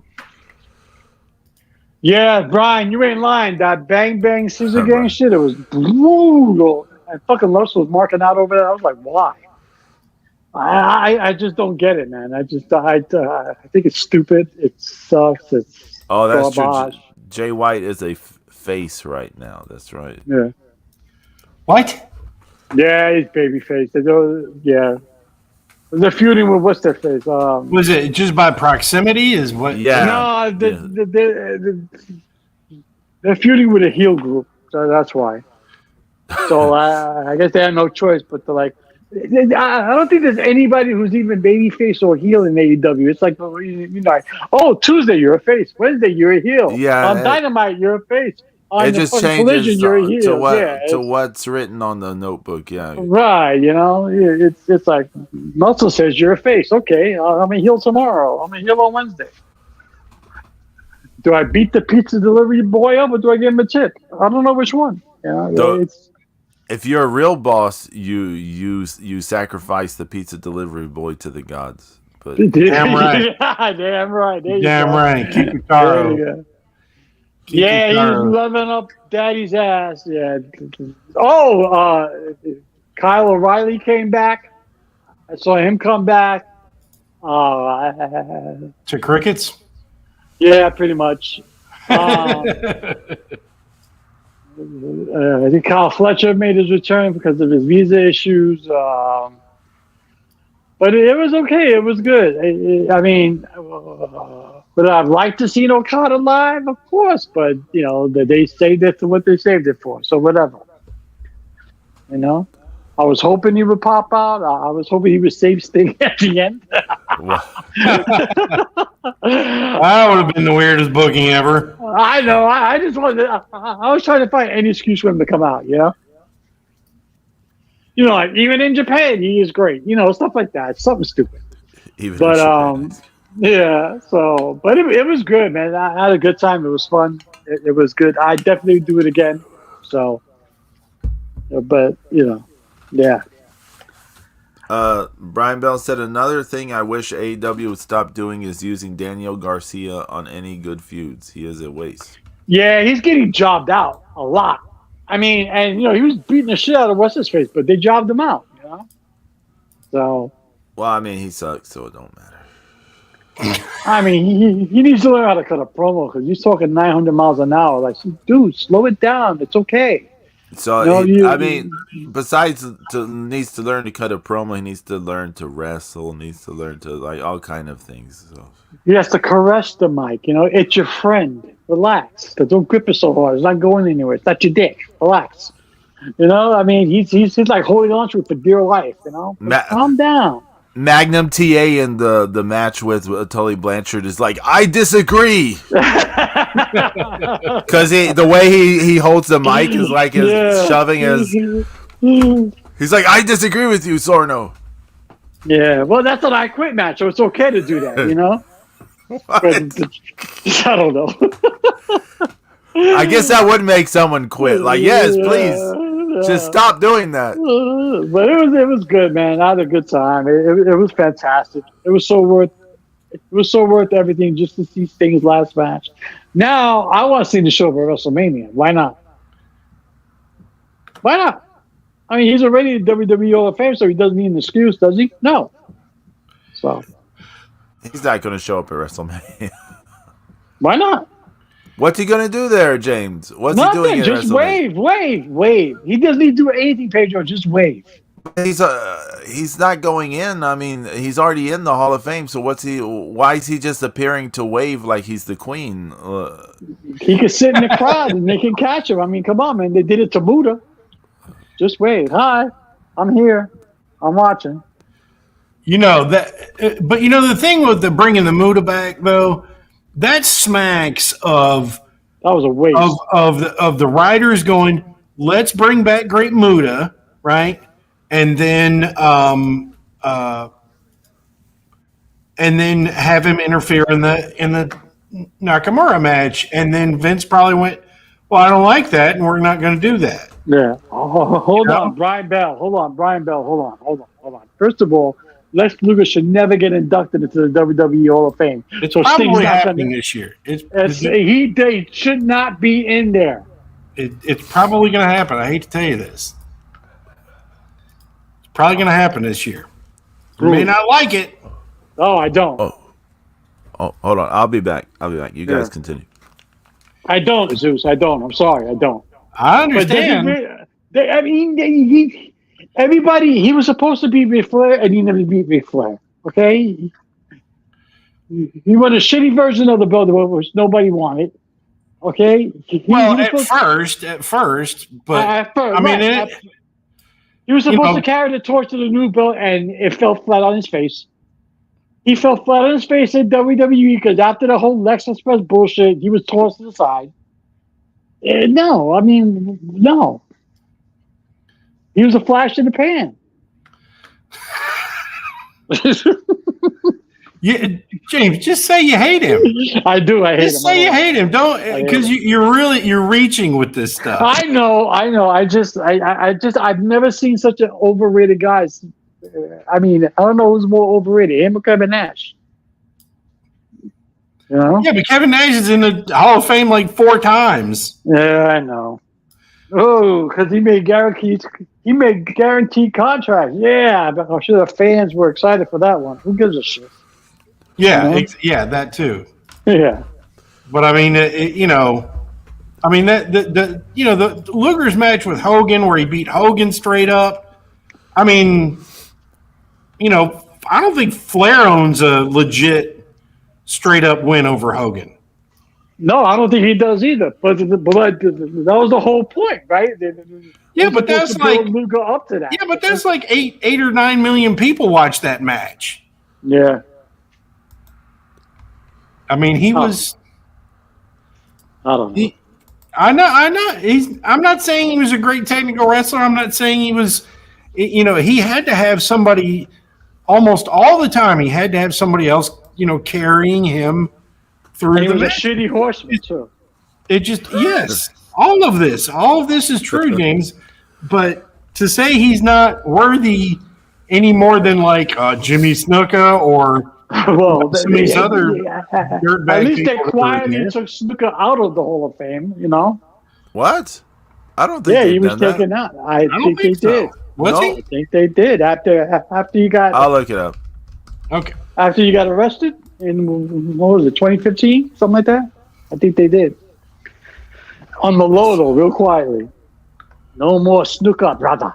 Yeah, Brian, you ain't lying. That Bang Bang Scissor Gang shit, it was brutal. And fucking Russell was marking out over there. I was like, why? I just don't get it, man. I think it's stupid. It sucks. It's that's garbage. true. Jay White is a face right now. That's right. Yeah. What? Yeah, he's babyface. Yeah. They're feuding with what's their face? Was it just by proximity? Is what? Yeah. No, they're feuding with a heel group, so that's why. So I guess they have no choice but to like. I don't think there's anybody who's even babyface or heel in AEW. It's like, you know, oh, Tuesday you're a face, Wednesday you're a heel. Yeah. On Dynamite you're a face. on It the just fucking collision, changes you're a to heel. Yeah, what's written on the notebook. Yeah. right. It's like Meltzer says you're a face. Okay, I'm a heel tomorrow. I'm a heel on Wednesday. Do I beat the pizza delivery boy up or do I give him a tip? I don't know which one. The- It's if you're a real boss, you sacrifice the pizza delivery boy to the gods. But Damn right. Damn right. There you Damn go. right. There you Kikutaro. go. Yeah, he's loving up Daddy's ass. Yeah. Oh, Kyle O'Reilly came back. I saw him come back. Uh, To crickets? yeah, pretty much. I think Kyle Fletcher made his return because of his visa issues. But it was okay. It was good. I mean, would I've liked to see Okada live? Of course. But, they saved it for what they saved it for. So whatever. I was hoping he would pop out. I was hoping he would save Sting at the end. That would have been the weirdest booking ever. I know. I just wanted. I was trying to find any excuse for him to come out. Like even in Japan, he is great. Stuff like that. Something stupid. But yeah. So, but it was good, man. I had a good time. It was fun. It was good. I definitely do it again. So, but yeah. Brian Bell said another thing I wish AEW would stop doing is using Daniel Garcia on any good feuds. He is a waste. Yeah, he's getting jobbed out a lot. I mean, and he was beating the shit out of what's his face, but they jobbed him out. So. Well, I mean, he sucks, so it don't matter. I mean, he needs to learn how to cut a promo because he's talking 900 miles an hour. Like, dude, slow it down. It's okay. So besides needs to learn to cut a promo, he needs to learn to wrestle, needs to learn to like all kind of things. So he has to caress the mic. It's your friend. Relax. Don't grip it so hard. It's not going anywhere. It's not your dick. Relax. I mean, he's like holding on to it for dear life. Calm down. Magnum TA in the match with Tully Blanchard is like, I disagree. Because the way he holds the mic is like shoving his. He's like, I disagree with you, Sorno. Yeah, well, that's an I Quit match, so it's okay to do that, But, I don't know. I guess that would make someone quit. Like, yes, please. Just stop doing that. But it was good, man. I had a good time. It was fantastic. It was so worth everything just to see Sting's last match. Now I want to see the show for WrestleMania. Why not? Why not? I mean, he's already in WWE Hall of Fame, so he doesn't need an excuse, does he? No. So he's not going to show up at WrestleMania. Why not? What's he going to do there, James? What's Nothing, he doing? Just wave. He doesn't need to do anything, Pedro. Just wave. He's not going in. I mean, he's already in the Hall of Fame. So why is he just appearing to wave like he's the queen? He could sit in the crowd and they can catch him. I mean, come on, man. They did it to Buddha. Just wave. Hi, I'm here. I'm watching. But the thing with the bringing the Muda back though, that smacks of that was a waste of the writers going, let's bring back Great Muda, right? And then have him interfere in the Nakamura match, and then Vince probably went, well, I don't like that, and we're not going to do that. Yeah. Hold on, Brian Bell. Hold on. First of all, Lex Luger should never get inducted into the WWE Hall of Fame. It's probably happening this year. They should not be in there. It's probably going to happen. I hate to tell you this. It's probably going to happen this year. You may not like it. Oh, I don't. Oh, hold on. I'll be back. You guys continue. I don't, Zeus. I don't. I'm sorry. I don't. I understand. Everybody, he was supposed to beat Ric Flair, and he never beat Ric Flair. Okay? He won a shitty version of the belt, which nobody wanted. Okay? At first, but he was supposed to carry the torch to the new belt, and it fell flat on his face. He fell flat on his face in WWE because after the whole Lex Express bullshit, he was tossed to the side. No, I mean, no. He was a flash in the pan. Yeah, James, just say you hate him. I do. I hate Just him. say you hate him. Don't hate because him. you're reaching with this stuff. I know. I've never seen such an overrated guy. I mean, I don't know who's more overrated, him or Kevin Nash. You know? Yeah, but Kevin Nash is in the Hall of Fame like 4 times. Yeah, I know. Oh, because he made guaranteed contracts. Yeah, but I'm sure the fans were excited for that one. Who gives a shit? Yeah, You know? yeah, that too. Yeah. But I mean, I mean the Luger's match with Hogan where he beat Hogan straight up. I mean, I don't think Flair owns a legit straight up win over Hogan. No, I don't think he does either. But that was the whole point, right? Yeah, but that's like Luger up to that. Yeah, but that's like 8 or 9 million people watched that match. Yeah. I mean, he was. I don't know. I'm not saying he was a great technical wrestler. I'm not saying he was. He had to have somebody almost all the time. He had to have somebody else, carrying him through. And he the was match. a shitty horseman too. It just yes, all of this is true, James. But to say he's not worthy any more than like Jimmy Snuka or some of these other dirtbag at least they people quietly took Snuka out of the Hall of Fame. What? I don't think. Yeah, he was taken out. I think they did. Was No. he? I think they did after you got. I'll look it up. Okay. After you got arrested in what was it, 2015, something like that? I think they did. On the low though, real quietly. No more snooker, brother.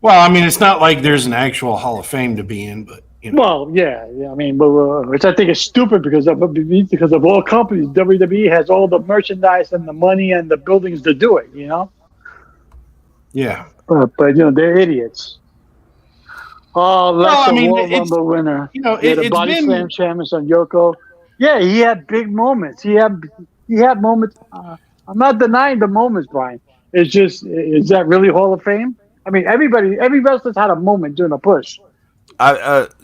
Well, I mean, it's not like there's an actual Hall of Fame to be in, but Well, yeah. I mean, but, which I think is stupid because of all companies, WWE has all the merchandise and the money and the buildings to do it. yeah. But they're idiots. Oh, that's World Rumble winner. The it's body been slam champion on Yoko. Yeah, he had big moments. He had moments. I'm not denying the moments, Brian. It's just, is that really Hall of Fame? I mean, every wrestler's had a moment during a push.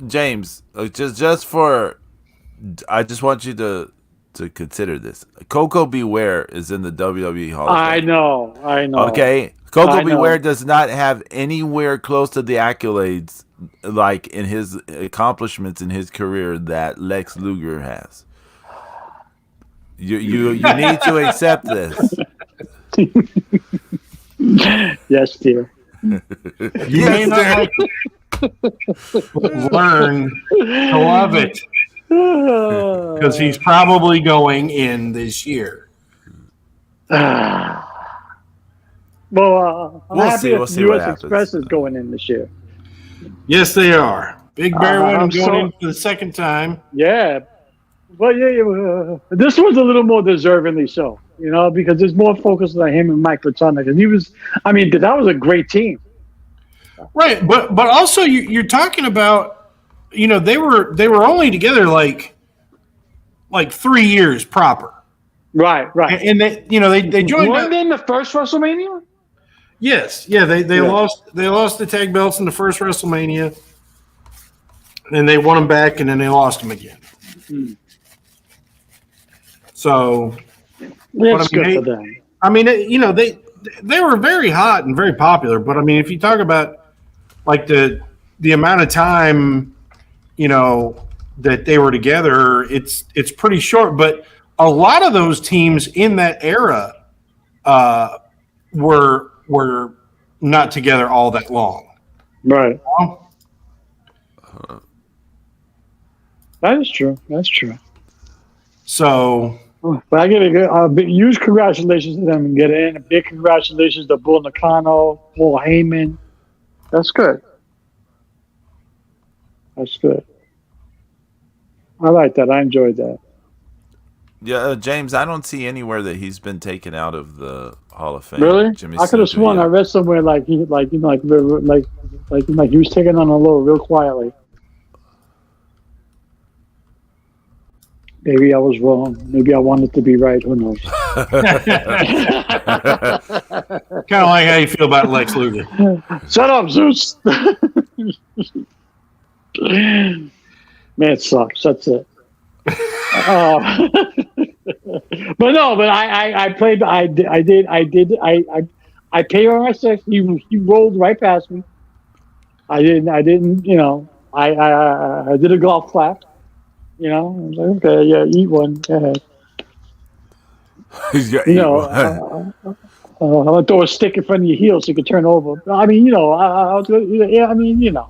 James, just for, I just want you to consider this. Coco Beware is in the WWE Hall of Fame. I know. Okay, Coco Beware does not have anywhere close to the accolades like in his accomplishments in his career that Lex Luger has. You need to accept this. Yes, dear. you may not learn to love it because he's probably going in this year. Well, I'm We'll happy see. that We'll the see what U.S. happens. Express is going in this year. Yes, they are. Big Bear I'm going in for the second time. Yeah. Well, this was a little more deservingly so, because there's more focus on him and Mike Platona. Because that was a great team. Right, but also you're talking about, they were only together like 3 years proper. Right. And they joined Weren't up. they in the first WrestleMania? Yes, yeah, they lost the tag belts in the first WrestleMania, and they won them back, and then they lost them again. So That's good for them. I mean, they were very hot and very popular, but I mean, if you talk about like the amount of time, that they were together, it's pretty short. But a lot of those teams in that era were not together all that long. Right. That is true. That's true. So, but I give a huge congratulations to them and get in. A big congratulations to Bull Nakano, Paul Heyman. That's good. That's good. I like that. I enjoyed that. Yeah, James, I don't see anywhere that he's been taken out of the Hall of Fame. Really? Jimmy I could have Snuka, sworn yeah. I read somewhere like he was taken on a low real quietly. Maybe I was wrong. Maybe I wanted to be right. Who knows? Kind of like how you feel about Lex Luger. Shut up, Zeus. Man, it sucks. That's it. But no, but I played. I did. I paid on myself. He rolled right past me. I didn't. You know. I did a golf clap. You know. I was like, okay, yeah, eat one. Go ahead. He's got You know. I'm gonna throw a stick in front of your heel so you can turn over. I mean, you know. I was gonna, yeah. I mean, you know.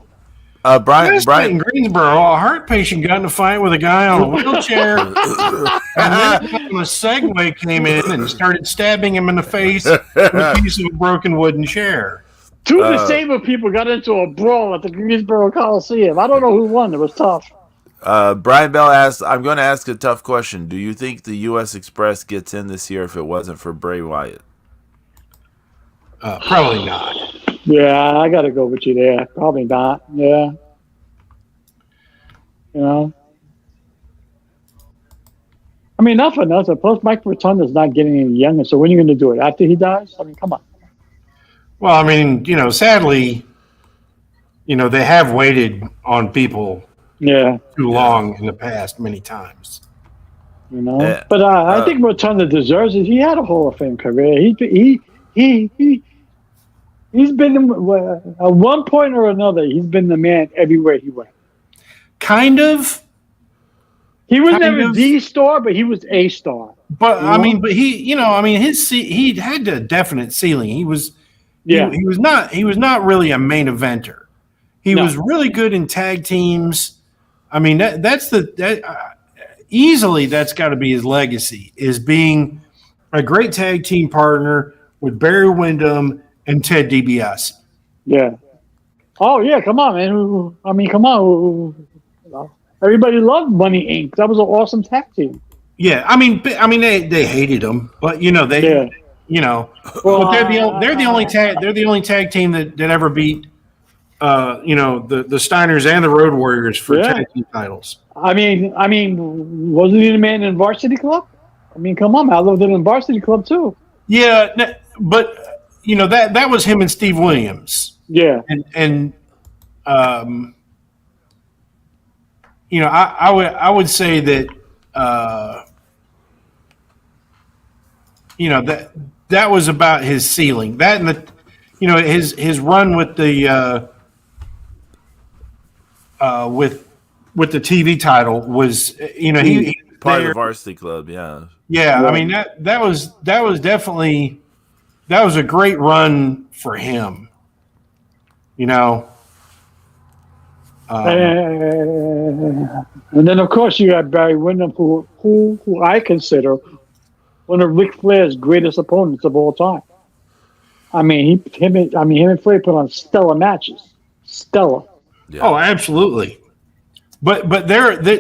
Brian, Last night in Greensboro, a heart patient got in a fight with a guy on a wheelchair, and then a Segway came in and started stabbing him in the face with a piece of a broken wooden chair. Two disabled people got into a brawl at the Greensboro Coliseum. I don't know who won. It was tough. Brian Bell asks, I'm going to ask a tough question. Do you think the U.S. Express gets in this year if it wasn't for Bray Wyatt? Probably not. Yeah, I got to go with you there. Probably not. Yeah. You know? I mean, not for nothing. Plus, Mike Rotunda's not getting any younger, so when are you going to do it? After he dies? I mean, come on. Well, I mean, you know, sadly, you know, they have waited on people too long in the past many times. You know? But I think Rotunda deserves it. He had a Hall of Fame career. He's been, at one point or another, he's been the man everywhere he went. Kind of. He was never the star, but he was a star. But I mean, but he had a definite ceiling. He was not really a main eventer. He was really good in tag teams. I mean, easily that's got to be his legacy, is being a great tag team partner with Barry Windham and Ted DiBiase. Yeah. Oh yeah, come on, man. I mean, come on. Everybody loved Money Inc. That was an awesome tag team. Yeah, I mean, they hated him, but you know but they're the only tag team that ever beat the Steiners and the Road Warriors for tag team titles. I mean, wasn't he the man in Varsity Club? I mean, come on, I loved him in Varsity Club too. Yeah, but you know that was him and Steve Williams. Yeah, and you know, I would say that you know that was about his ceiling. That and his run with the with the TV title was, you know, he part of the Varsity Club. Yeah. I mean that was definitely a great run for him. You know. And then, of course, you got Barry Windham, who I consider one of Ric Flair's greatest opponents of all time. I mean, him and Flair put on stellar matches. Stellar. Yeah. Oh, absolutely. But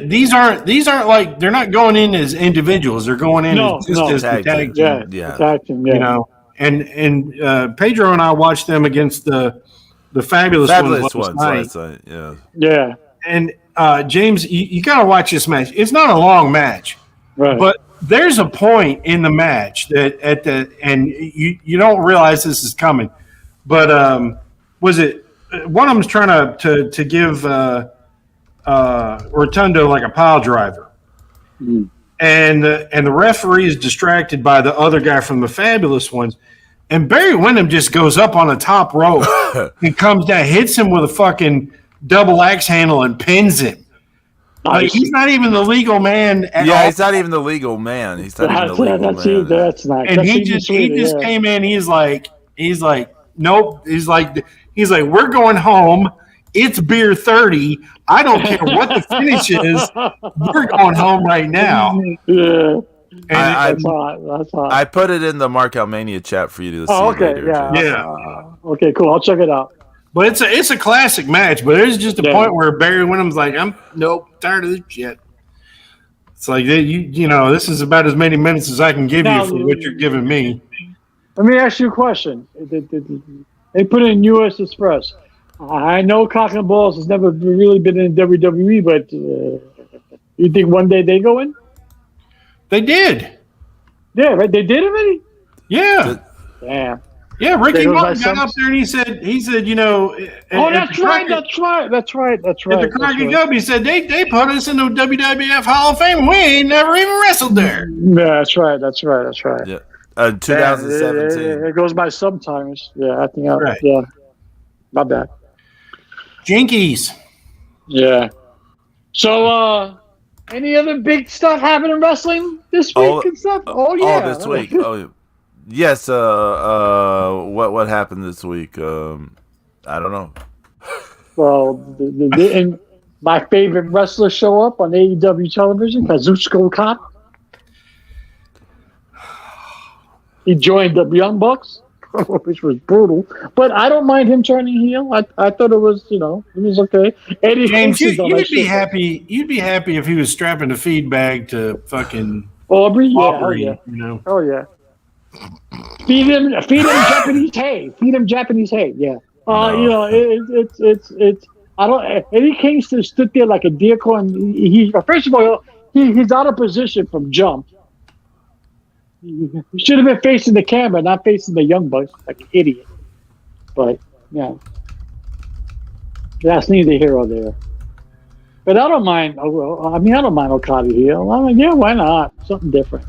these aren't like, they're not going in as individuals. They're going in as tag team. Yeah. Tag team. Yeah. You know, and Pedro and I watched them against the Fabulous Ones last night. Yeah. And James, you got to watch this match. It's not a long match, right? But there's a point in the match that and you don't realize this is coming, but was it one of them's trying to give Rotundo like a pile driver, and the referee is distracted by the other guy from the Fabulous Ones. And Barry Windham just goes up on the top rope and comes down, hits him with a fucking double axe handle and pins him. Like, he's not even the legal man at all. He's not even the legal man. He's not even the legal man. That's nice. And he just came in. He's like, nope. He's like, we're going home. It's beer 30. I don't care what the finish is. We're going home right now. Yeah. That's hot. I put it in the Markout Mania chat for you to see later. Yeah. Okay, cool. I'll check it out. But it's a classic match. But there's just a point where Barry Windham's like, I'm tired of this shit. It's like, you know, this is about as many minutes as I can give you for what you're giving me. Let me ask you a question. They put in U.S. Express. I know Cock and Balls has never really been in WWE, but you think one day they go in? They did. Yeah, right. They did already. Yeah. Damn. Yeah, There Ricky goes my Martin got son. up there and he said, you know, Oh, at that's right. That's right. That's right. That's the right. That's Crockett right. Cup, he said they put us in the WWF Hall of Fame. We ain't never even wrestled there. Yeah, that's right. That's right. That's right. Yeah. Damn, 2017. it goes by sometimes. Yeah, I think. Right. Yeah, my bad. Jinkies. Yeah. So, any other big stuff happening in wrestling this week Oh, and stuff? Oh oh, yeah. this week. Oh, yes. What happened this week? I don't know. Well, and my favorite wrestler show up on AEW television, Kazuchika Okada. He joined the Young Bucks, which was brutal. But I don't mind him turning heel. I thought it was, it was okay. Eddie James, Kingston's on you that would be shit. happy. You'd be happy if he was strapping a feed bag to fucking Aubrey, yeah, hell Aubrey. yeah, You know. oh yeah. Feed him Japanese hay. Feed him Japanese hay. Yeah. No. It's. I don't. Eddie Kingston stood there like a deer corn. He first of all, he's out of position from jump. He should have been facing the camera, not facing the young bucks, like an idiot. But yeah, that's neither here or there. But I don't mind. I don't mind Okada here. I'm like, yeah, why not? Something different.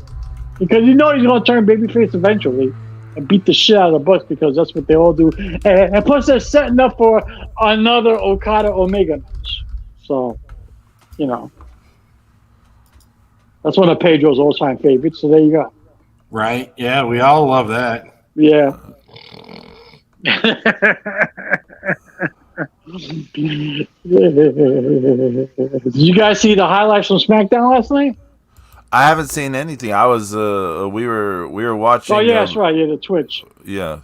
Because he's going to turn babyface eventually and beat the shit out of the Bucks because that's what they all do. And plus, they're setting up for another Okada Omega match. So, that's one of Pedro's all-time favorites. So there you go. Right? Yeah, we all love that. Yeah. Did you guys see the highlights from SmackDown last night? I haven't seen anything. I was we were watching. Oh yeah, that's right. Yeah, the Twitch. Yeah.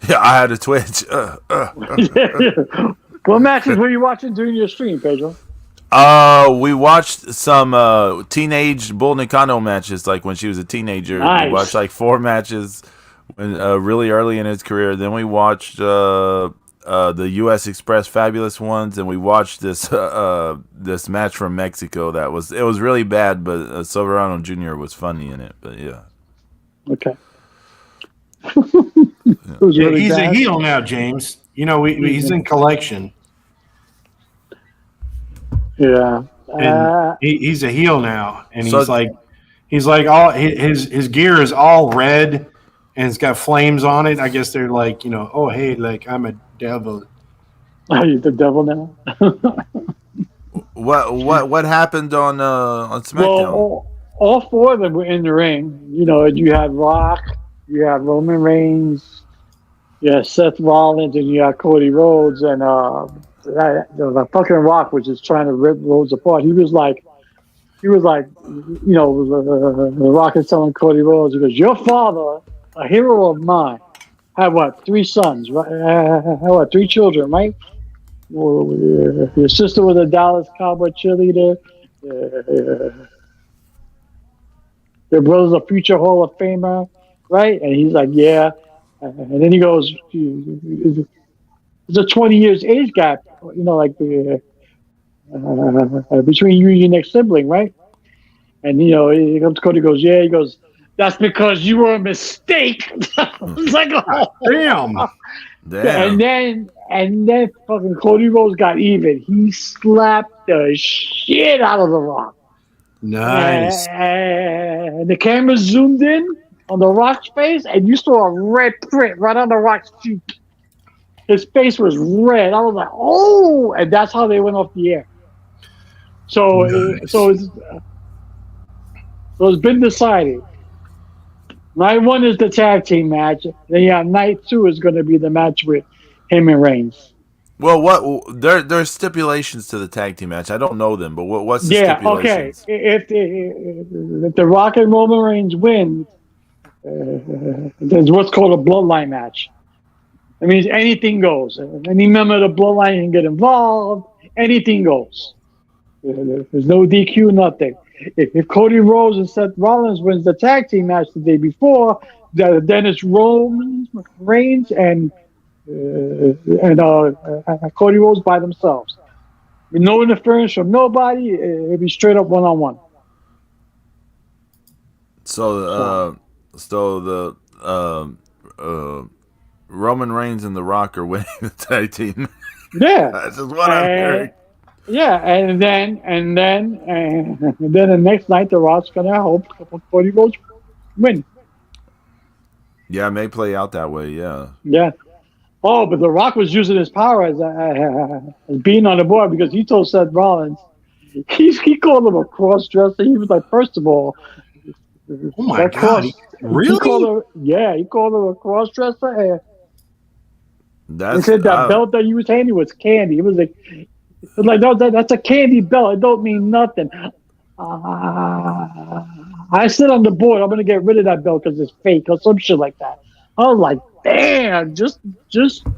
Yeah, I had a Twitch. What matches were you watching during your stream, Pedro? We watched some teenage Bull Nakano matches, like when she was a teenager. Nice. We watched like 4 matches when really early in his career. Then we watched the U.S. Express Fabulous Ones, and we watched this this match from Mexico. It was really bad, but Silverano Jr. was funny in it. But yeah. Okay. Yeah, he's a heel now, James. You know, he's in collection. Yeah. And he's a heel now, and he's like all his gear is all red, and it's got flames on it. I guess they're like, oh hey, like I'm a devil. Are you the devil now? What happened on SmackDown? Well, all 4 of them were in the ring. You had Rock, you had Roman Reigns, you had Seth Rollins, and you had Cody Rhodes, and the fucking Rock was just trying to rip Rhodes apart. He was like, the Rock is telling Cody Rhodes, he goes, "Your father, a hero of mine, had 3 sons, right? 3 children, right? Your sister was a Dallas Cowboy cheerleader. Your brother's a future Hall of Famer, right?" And he's like, "Yeah." And then he goes, "There's a 20 years age gap, between you and your next sibling, right?" And he comes Cody, goes, "Yeah." He goes, "That's because you were a mistake." It's like, oh. Damn. And then fucking Cody Rhodes got even. He slapped the shit out of the Rock. Nice. And the camera zoomed in on the Rock's face, and you saw a red print right on the Rock's cheek. His face was red. I was like, "Oh!" And that's how they went off the air. So, Nice. so it's been decided. Night 1 is the tag team match. Then night 2 is going to be the match with him and Reigns. Well, there's stipulations to the tag team match. I don't know them, but what's the stipulations? Okay. If the Rock and Roman Reigns win, there's what's called a bloodline match. That means anything goes. Any member of the bloodline can get involved. Anything goes. There's no DQ, nothing. If Cody Rhodes and Seth Rollins wins the tag team match the day before, then it's Roman Reigns and Cody Rhodes by themselves. With no interference from nobody, it'll be straight up 1-on-1. So, the Roman Reigns and The Rock are winning the tag team. Yeah. That's just what I'm hearing. Yeah, and then the next night, the Rock's gonna hope Cody Rhodes win. Yeah, it may play out that way. Yeah. Yeah. Oh, but the Rock was using his power as being on the board because he told Seth Rollins he called him a cross dresser. He was like, first of all, Oh my that God! cross. He Really? called her. Yeah, he called her a cross dresser. And he That's said that belt that you was handing was candy. It was like no, that's a candy belt. It don't mean nothing. I sit on the board. I'm gonna get rid of that belt because it's fake or some shit like that. I was like, damn, just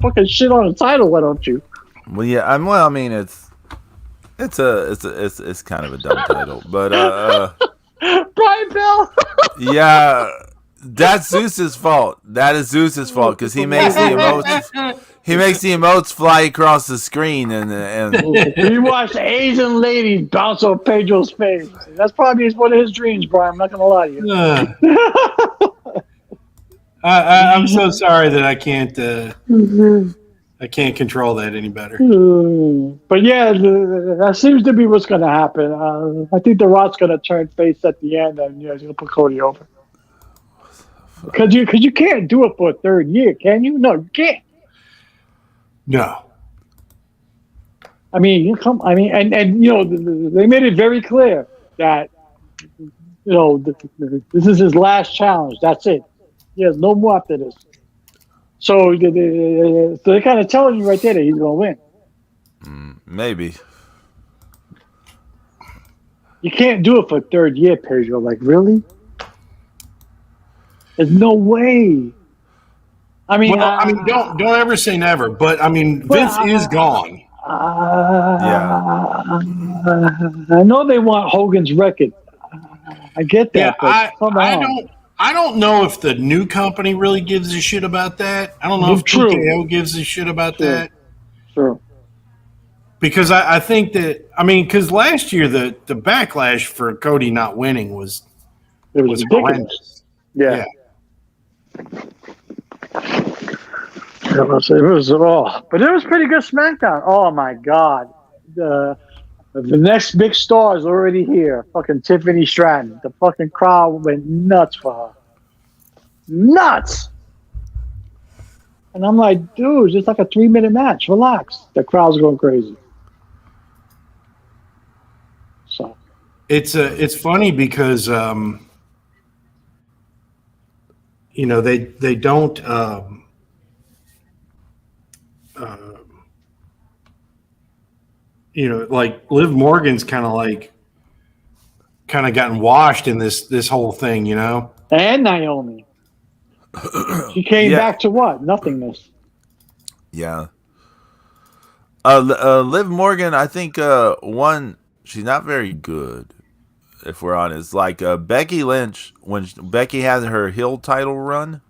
fucking shit on the title, why don't you? well, yeah. I mean, it's kind of a dumb title, but Brian Bell. yeah, that's Zeus's fault. That is Zeus's fault because he makes the emotes. He makes the emotes fly across the screen, and He watched Asian ladies bounce off Pedro's face. That's probably one of his dreams, Brian. I'm not gonna lie to you. I'm so sorry that I can't control that any better. But yeah, that seems to be what's gonna happen. I think the Rock's gonna turn face at the end, and he's gonna put Cody over. Because you can't do it for a third year, can you? No, you can't. No. I mean, and they made it very clear that this is his last challenge. That's it. He has no more after this. So they're kind of telling you right there that he's going to win. maybe. You can't do it for a third year, Pedro. Like, really? There's no way. I mean, don't ever say never. But I mean, Vince is gone. Yeah. I know they want Hogan's record. I get that. Yeah, but I don't know if the new company really gives a shit about that. I don't know if True. TKO gives a shit about that. Sure. Because I think that because last year the backlash for Cody not winning was ridiculous. horrendous. Yeah. It was but it was pretty good SmackDown. Oh my God, the next big star is already here. Fucking Tiffany Stratton. The fucking crowd went nuts for her. Nuts. And I'm like, dude, it's like a 3-minute match. Relax. The crowd's going crazy. So it's funny because they don't like Liv Morgan's kind of gotten washed in this whole thing, and Naomi. She came back to what? Nothingness. Yeah. Liv Morgan, I think she's not very good. If we're honest, like Becky Lynch, when Becky had her heel title run,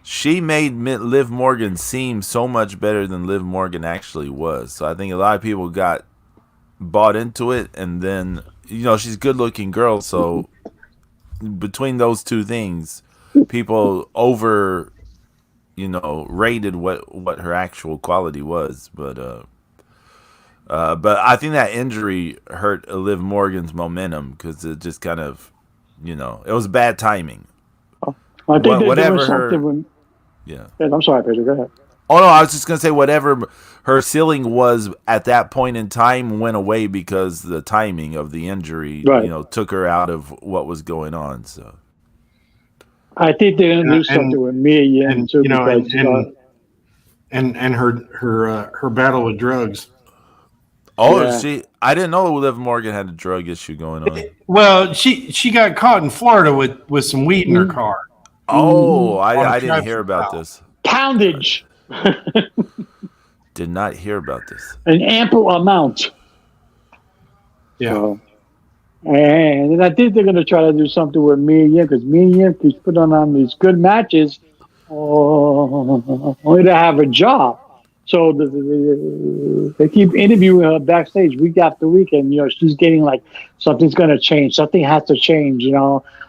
she made Liv Morgan seem so much better than Liv Morgan actually was. So I think a lot of people got bought into it, and then she's a good-looking girl. So between those two things, people rated what her actual quality was. But I think that injury hurt Liv Morgan's momentum because it just kind of, it was bad timing. I think they're doing something yeah. I'm sorry, Pedro. Go ahead. Oh no, I was just gonna say whatever her ceiling was at that point in time went away because the timing of the injury, took her out of what was going on. So I think they're gonna do something with Mia Yim too, and her battle with drugs. Oh, yeah. I didn't know Liv Morgan had a drug issue going on. Well, she got caught in Florida with some weed in her car. Oh, I didn't hear about this. Poundage. Did not hear about this. An ample amount. Yeah. So, and I think they're going to try to do something with Mia Yim because Mia Yim keeps putting on these good matches only to have a job. So they keep interviewing her backstage week after week, and she's getting like something's going to change, something has to change.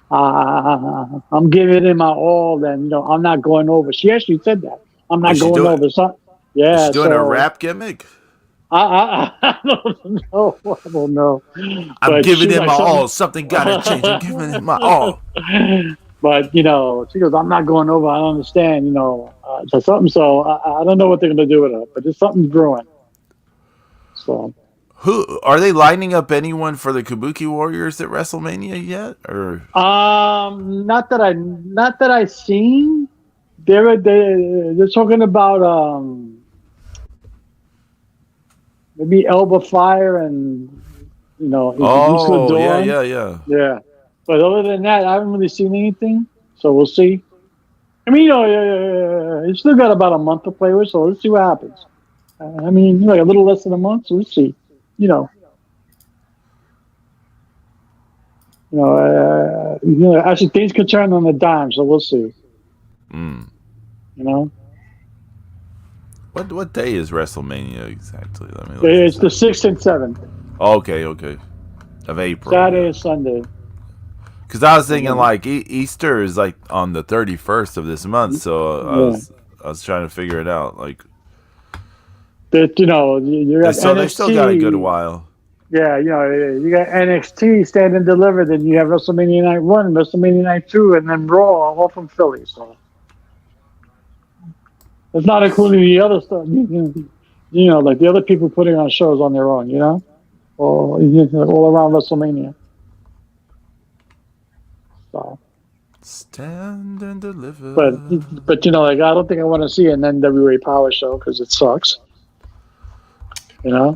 I'm giving it my all, and I'm not going over. She actually said that I'm not Is she going doing? over. So, Is she yeah, doing a so rap gimmick? I don't know. I don't know, I'm but giving she's it like my something. all. Something gotta change. I'm giving it my all. But she goes, I'm not going over. I don't understand. So something. So I don't know what they're going to do with her, but there's something brewing. So. Who are they lining up anyone for the Kabuki Warriors at WrestleMania yet? Or Not that I seen. They're talking about maybe Elba Fire and Isla oh yeah, Dawn. yeah, yeah. Yeah, but other than that, I haven't really seen anything. So we'll see. I mean, you still got about a month to play with, so let's see what happens. I mean, like a little less than a month, so let's see. You know, actually things can turn on a dime, so we'll see. Mm. You know. What day is WrestleMania exactly? Let me look It's this the up. 6th and 7th, Okay, of April. Saturday Yeah. and Sunday. Because I was thinking like Easter is like on the 31st of this month, so Yeah, I was trying to figure it out. Like but you got they still got a good NXT. while. Yeah, you got NXT Stand and Deliver, then you have WrestleMania Night 1, WrestleMania Night 2, and then Raw, all from Philly. So it's not including the other stuff. Like the other people putting on shows on their own. All around WrestleMania. So. Stand and deliver. But like I don't think I want to see an NWA Power Show because it sucks. Yeah.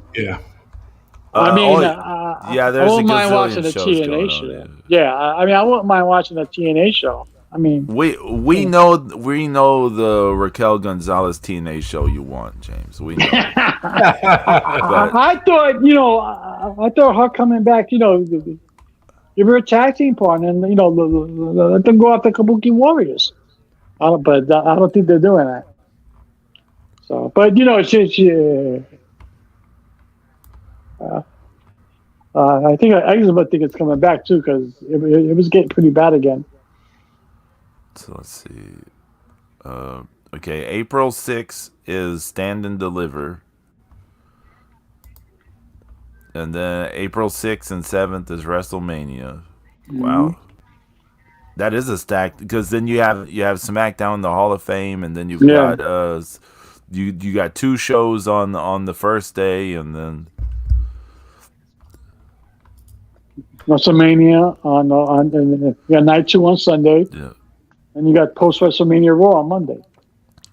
I mean, yeah, I there's a wouldn't mind watching gazillion a shows TNA going show. on. Yeah, I mean, I wouldn't mind watching a TNA show. I mean, We know the Raquel Gonzalez TNA show you want, James. We know. But I thought her coming back, give her a tag team partner, and let them go after Kabuki Warriors. But I don't think they're doing that. So, but I think Eczema think it's coming back too because it was getting pretty bad again. so let's see. Okay, April 6th is Stand and Deliver. And then April 6th and 7th is WrestleMania. Wow. That is a stack because then you have SmackDown in the Hall of Fame, and then you've Yeah. got you got two shows on the first day, and then WrestleMania on you got night 2 on Sunday, yeah, and you got post WrestleMania Raw on Monday.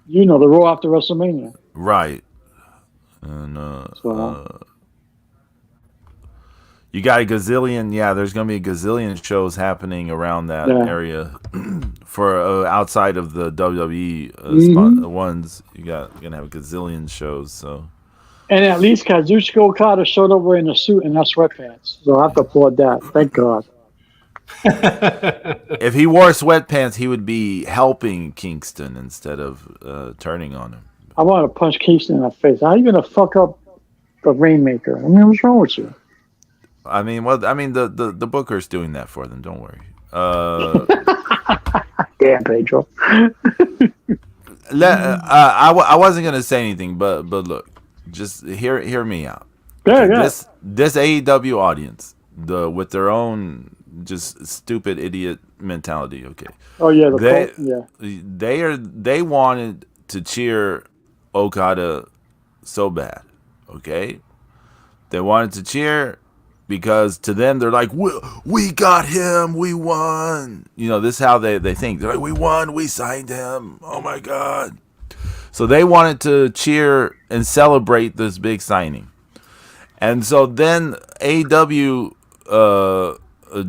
The Raw after WrestleMania. right. And So you got a gazillion. Yeah, there's gonna be a gazillion shows happening around that area for outside of the WWE ones. You're gonna have a gazillion shows. So. and at least Kazuchika Okada showed up wearing a suit and not sweatpants. So I have to applaud that. Thank God. If he wore sweatpants, he would be helping Kingston instead of turning on him. I want to punch Kingston in the face. How are you gonna fuck up the Rainmaker? I mean, what's wrong with you? The Booker's doing that for them. Don't worry. Damn, Pedro. I wasn't gonna say anything, but look, just hear me out. Yeah. This AEW audience, with their own just stupid idiot mentality. Okay. Oh yeah, they wanted to cheer Okada so bad. Okay. They wanted to cheer because to them they're like, we got him, we won. This is how they think. They're like, we won, we signed him. Oh my God. So they wanted to cheer and celebrate this big signing. And so then AEW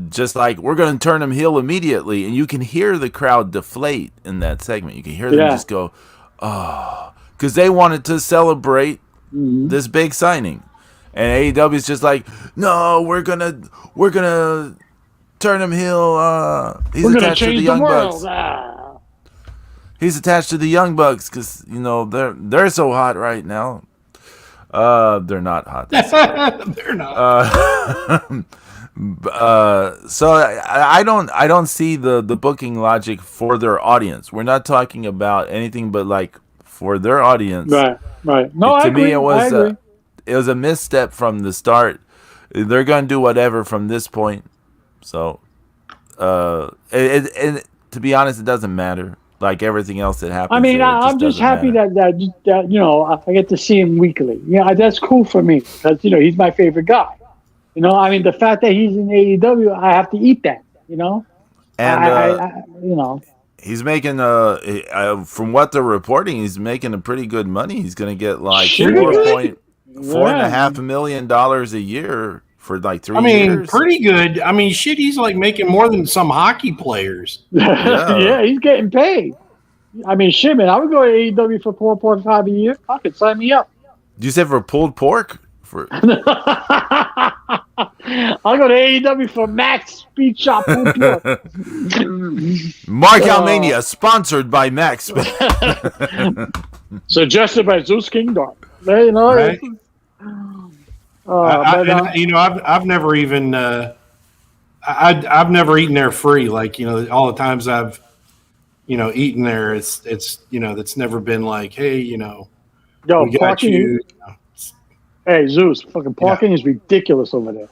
just like, we're going to turn him heel immediately. And you can hear the crowd deflate in that segment. You can hear them just go, oh, because they wanted to celebrate this big signing. And AEW is just like, no, we're gonna turn him heel. He's attached to the Young Bucks. He's attached to the Young Bucks because they're so hot right now. They're not hot. They're not. So I don't see the booking logic for their audience. We're not talking about anything but like for their audience. Right. No, I To agree. me, I agree. it was a misstep from the start. They're gonna do whatever from this point. So, to be honest, it doesn't matter. Like everything else that happens. I mean, there, it I'm just doesn't happy matter. that I get to see him weekly. Yeah, that's cool for me because he's my favorite guy. I mean, the fact that he's in AEW, I have to eat that. And I. he's making from what they're reporting, he's making a pretty good money. He's gonna get like Seriously? $4.5 million a year for like 3 I mean, years. pretty good. I mean, shit, he's like making more than some hockey players. Yeah, he's getting paid. I mean, shit, man, I would go to AEW for 4.5 a year. Fucking sign me up. You said for pulled pork? I'll go to AEW for Max Speed Shop. Markout Mania, sponsored by Max. Suggested by Zeus Kingdom. Right? But, I've never even I've never eaten there free. Like all the times I've eaten there, it's never been like, hey, yo, we got parking. you. Hey, Zeus, fucking parking is ridiculous over there.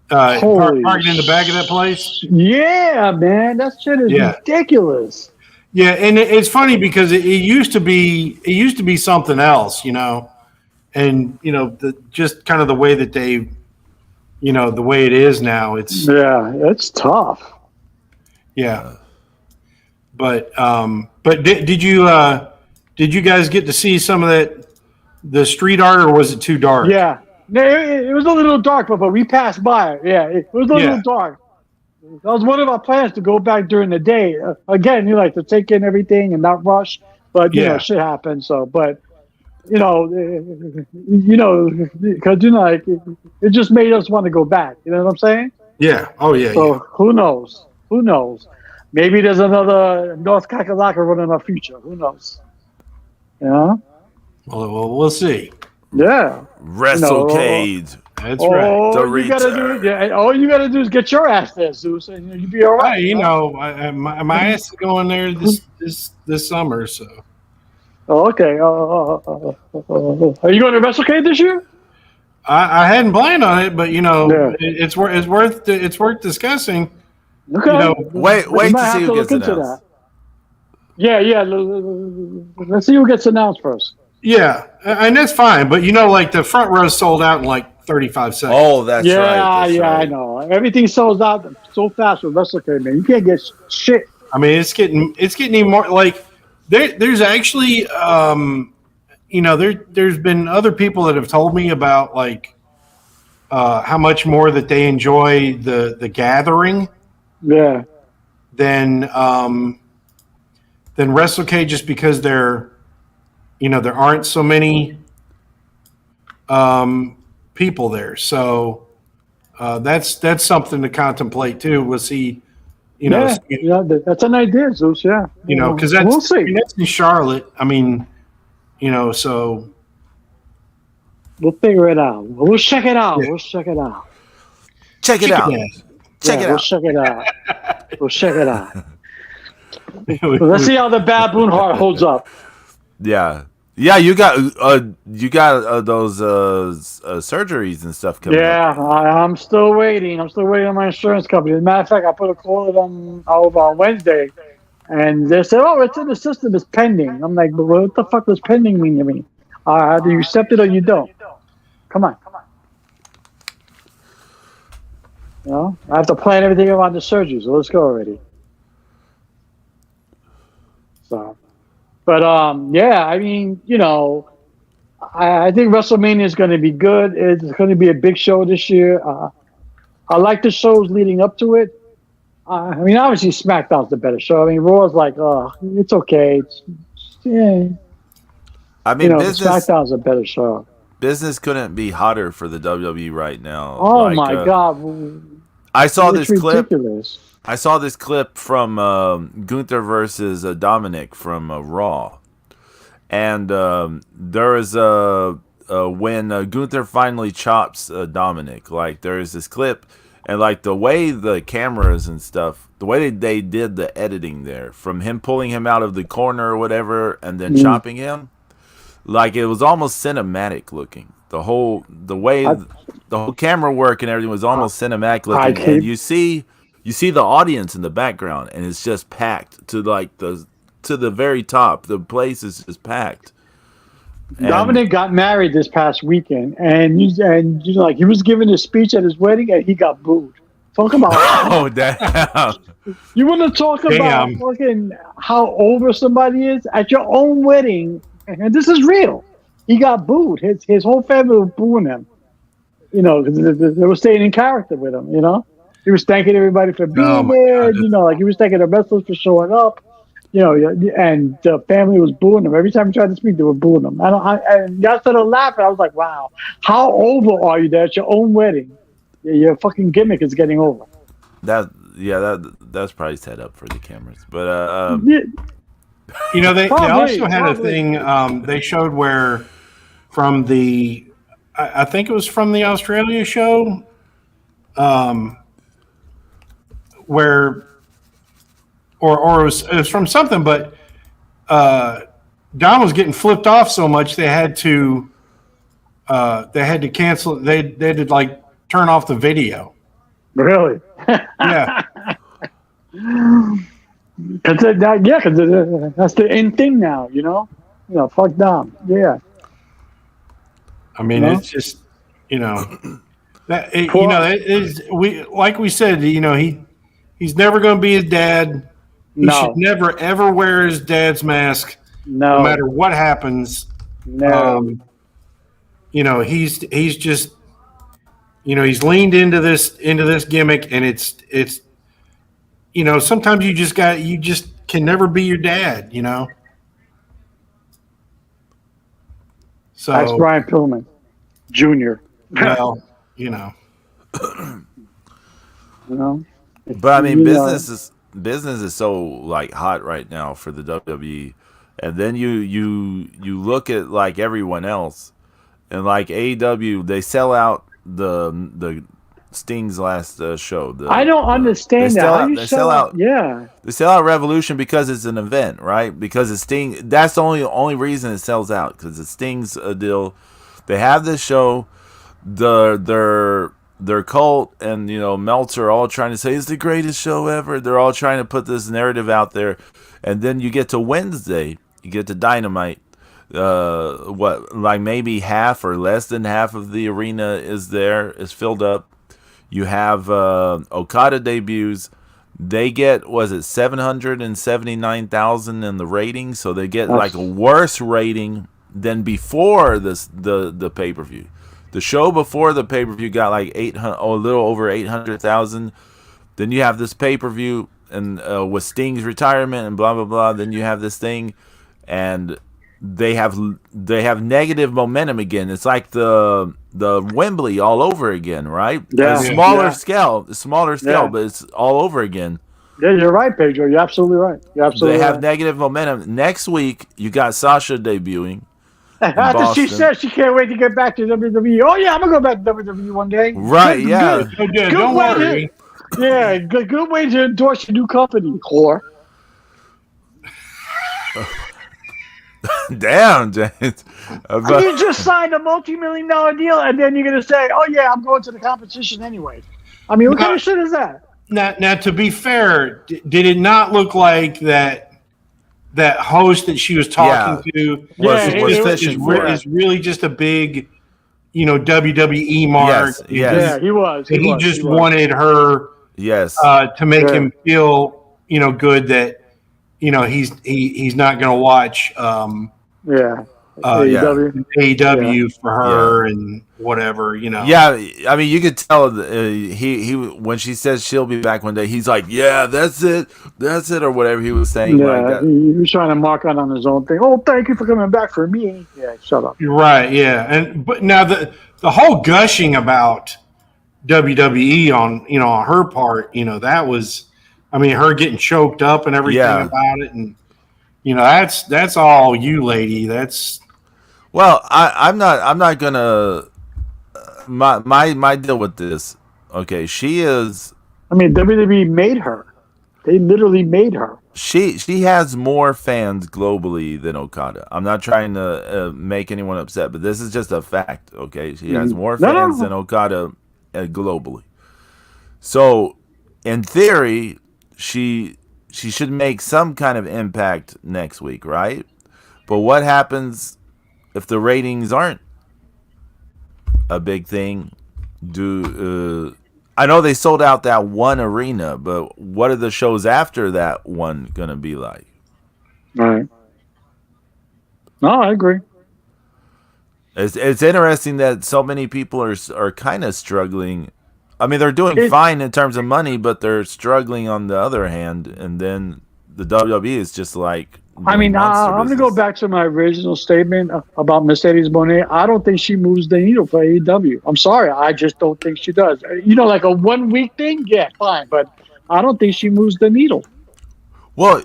Parking in the back of that place. Yeah, man, that shit is ridiculous. Yeah, and it's funny because it used to be something else, and just kind of the way that they, the way it is now. It's tough. Yeah, but did you guys get to see some of the street art, or was it too dark? Yeah, it was a little dark, but we passed by it. Yeah, it was a little dark. That was one of our plans to go back during the day. Again, to take in everything and not rush, but shit happens. So, but because it just made us want to go back. You know what I'm saying? Yeah. Oh yeah. So who knows? Who knows? Maybe there's another North Kakalaka running our future. Who knows? Yeah. Well, we'll see. Yeah. WrestleCade. That's right. All you gotta do is get your ass there, Zeus, and you'll be all right. My ass is going there this summer. So. Oh, okay. Are you going to WrestleCade this year? I hadn't planned on it, but it's worth discussing. Okay. Wait to see who gets announced. Yeah. Let's see who gets announced first. Yeah, and that's fine. But like the front row sold out in like 35 seconds. Oh, that's right. Yeah, I know. Everything sells out so fast with WrestleCade, man. You can't get shit. I mean, it's getting even more like there's actually there's been other people that have told me about like how much more that they enjoy the gathering. Yeah. Than WrestleCade, just because there aren't so many people there. So that's something to contemplate too. We'll see. That's an idea, Zeus. Yeah. Because we'll see. I mean, that's in Charlotte. I mean, so we'll figure it out. We'll check it out. Yeah. We'll check it out. Check it out. We'll check it out. We'll check it out. Let's see how the baboon heart holds up. Yeah. You got those surgeries and stuff coming up. Yeah, I'm still waiting. I'm still waiting on my insurance company. As a matter of fact, I put a call with them over on Wednesday, and they said, "Oh, it's in the system. It's pending." I'm like, "But what the fuck does pending mean to me? Either you accept it or you don't. Come on. I have to plan everything around the surgery, so let's go already." So, but I mean, I think WrestleMania is going to be good. It's going to be a big show this year. I like the shows leading up to it. I mean, obviously SmackDown's the better show. I mean, Raw's like, it's okay. I mean, SmackDown's a better show. Business couldn't be hotter for the WWE right now. Oh my God! I saw It's this clip. ridiculous. I saw this clip from Gunther versus Dominic from Raw, and there is when Gunther finally chops Dominic. Like there is this clip, and like the way the cameras and stuff, the way they did the editing there, from him pulling him out of the corner or whatever, and then chopping him, like it was almost cinematic looking. The way the whole camera work and everything was almost cinematic looking, and you see the audience in the background, and it's just packed to the very top. The place is just packed. And Dominic got married this past weekend, and like he was giving a speech at his wedding, and he got booed. Talk about oh damn! you want to talk about fucking how over somebody is at your own wedding, and this is real. He got booed. His whole family was booing him. You know, they were staying in character with him. You know, he was thanking everybody for being there. You know, like he was thanking the wrestlers for showing up. You know, and the family was booing him. Every time he tried to speak, they were booing him. And y'all started laughing. I was like, wow, how over are you there at your own wedding? Your fucking gimmick is getting over. That's probably set up for the cameras. But you know, they also had a thing they showed where from the I think it was from the Australia show, where or it was from something, but Dom was getting flipped off so much they had to cancel. They had to like turn off the video. Really? Yeah. Because that's the in thing now, you know? You know, fuck Dom. Yeah. I mean, it's just, you know, that you know, it is, we said, you know, he's never going to be his dad. He should never ever wear his dad's mask, no matter what happens. No. You know, he's just, you know, he's leaned into this gimmick, and it's you know, sometimes you just can never be your dad, you know. So that's Brian Pillman Jr. Well, you know. You know. But I mean, business is so like hot right now for the WWE, and then you look at like everyone else, and like AEW, they sell out the Sting's last show. I don't understand that. They sell out. Yeah. They sell out Revolution because it's an event, right? Because it's Sting. That's the only reason it sells out, because it's Sting's deal. They have this show. Their cult and, you know, Meltzer are all trying to say it's the greatest show ever. They're all trying to put this narrative out there, and then you get to Wednesday, you get to Dynamite. Like maybe half or less than half of the arena is filled up. You have Okada debuts. They get, was it 779,000 in the rating, so they get like a worse rating than before the pay-per-view. The show before the pay-per-view got like a little over 800,000. Then you have this pay-per-view, and with Sting's retirement and blah blah blah. Then you have this thing, and they have negative momentum again. It's like the Wembley all over again, right? Yeah. Smaller scale, but it's all over again. Yeah, you're right, Pedro. You're absolutely right. They have negative momentum. Next week, you got Sasha debuting. After she said she can't wait to get back to WWE. Oh yeah, I'm gonna go back to WWE one day. Right? Yeah. Good don't worry. Yeah, good way to endorse your new company, whore. Damn, James. You just signed a multi-million-dollar deal, and then you're gonna say, "Oh yeah, I'm going to the competition anyway." I mean, what kind of shit is that? Now, to be fair, did it not look like that host that she was talking to is really just a big, you know, WWE mark? Yes. Yeah, he was. He just wanted her, to make him feel, you know, good that, you know, he's not going to watch AEW for her and whatever, you know. Yeah, I mean, you could tell he when she says she'll be back one day, he's like, yeah, that's it, or whatever he was saying. Yeah, like that. He was trying to mark out on his own thing. Oh, thank you for coming back for me. Yeah, shut up. You're right. Yeah, but now the whole gushing about WWE on her part. That was, I mean, her getting choked up and everything Yeah. about it, and that's all you, lady. That's Well, I'm not gonna my deal with this. Okay, she is I mean, WWE made her. They literally made her. she has more fans globally than Okada. I'm not trying to make anyone upset, but this is just a fact. Okay, she has more No, fans no. than Okada globally. So, in theory, she should make some kind of impact next week, right? But what happens if the ratings aren't a big thing? I know they sold out that one arena, but what are the shows after that one gonna be like? Right. No, I agree. It's interesting that so many people are kind of struggling. I mean, they're doing It, fine in terms of money, but they're struggling on the other hand. And then the WWE is just like I doing mean, monster I'm going to go business. back to my original statement about Mercedes Monet. I don't think she moves the needle for AEW. I'm sorry. I just don't think she does. Like a 1 week thing, yeah, fine. But I don't think she moves the needle. Well,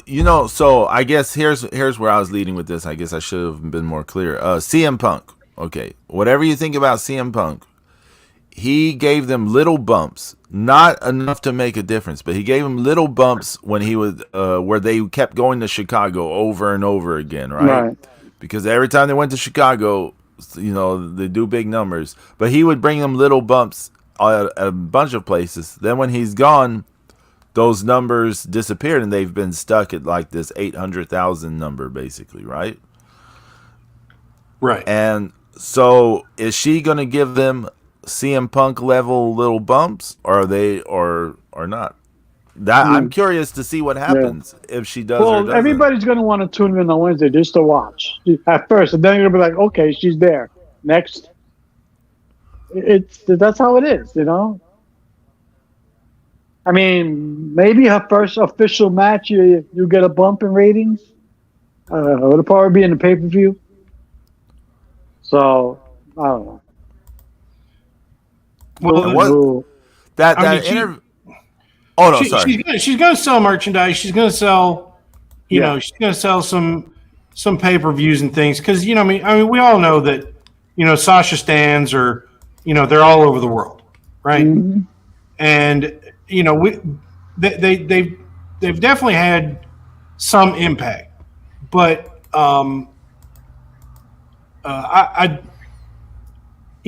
so I guess here's where I was leading with this. I guess I should have been more clear. CM Punk. Okay, whatever you think about CM Punk, he gave them little bumps, not enough to make a difference, but he gave them little bumps when he was where they kept going to Chicago over and over again, right? Right. Because every time they went to Chicago, they do big numbers, but he would bring them little bumps at a bunch of places. Then when he's gone, those numbers disappeared, and they've been stuck at like this 800,000 number, basically, right? right. And so, is she going to give them CM Punk level little bumps, or are they or not? That I'm Mm, curious to see what yeah. happens if she does or Well, doesn't. everybody's going to want to tune in on Wednesday just to watch at first. And then you're going to be like, okay, she's there. Next. That's how it is. I mean, maybe her first official match, you get a bump in ratings. It'll probably be in the pay-per-view. So, I don't know. Well, And what that I mean, interview? Oh no, she sorry. she's gonna sell merchandise. She's gonna sell, Yeah. she's gonna sell some pay-per-views and things because I mean we all know that Sasha stands are they're all over the world, right? Mm-hmm. And we they've definitely had some impact, but I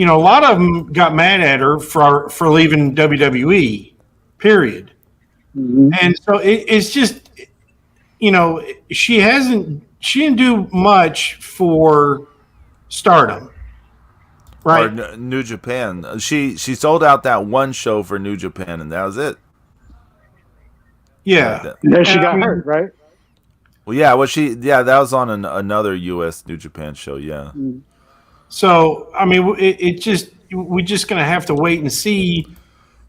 a lot of them got mad at her for leaving WWE, period. Mm-hmm. And so it's just she didn't do much for Stardom, Or right? New Japan. She sold out that one show for New Japan, and that was it. Right. Yeah. And then she And I got mean, hurt, right? Well, yeah. That was on another U.S. New Japan show. Yeah. so I mean we're just gonna have to wait and see.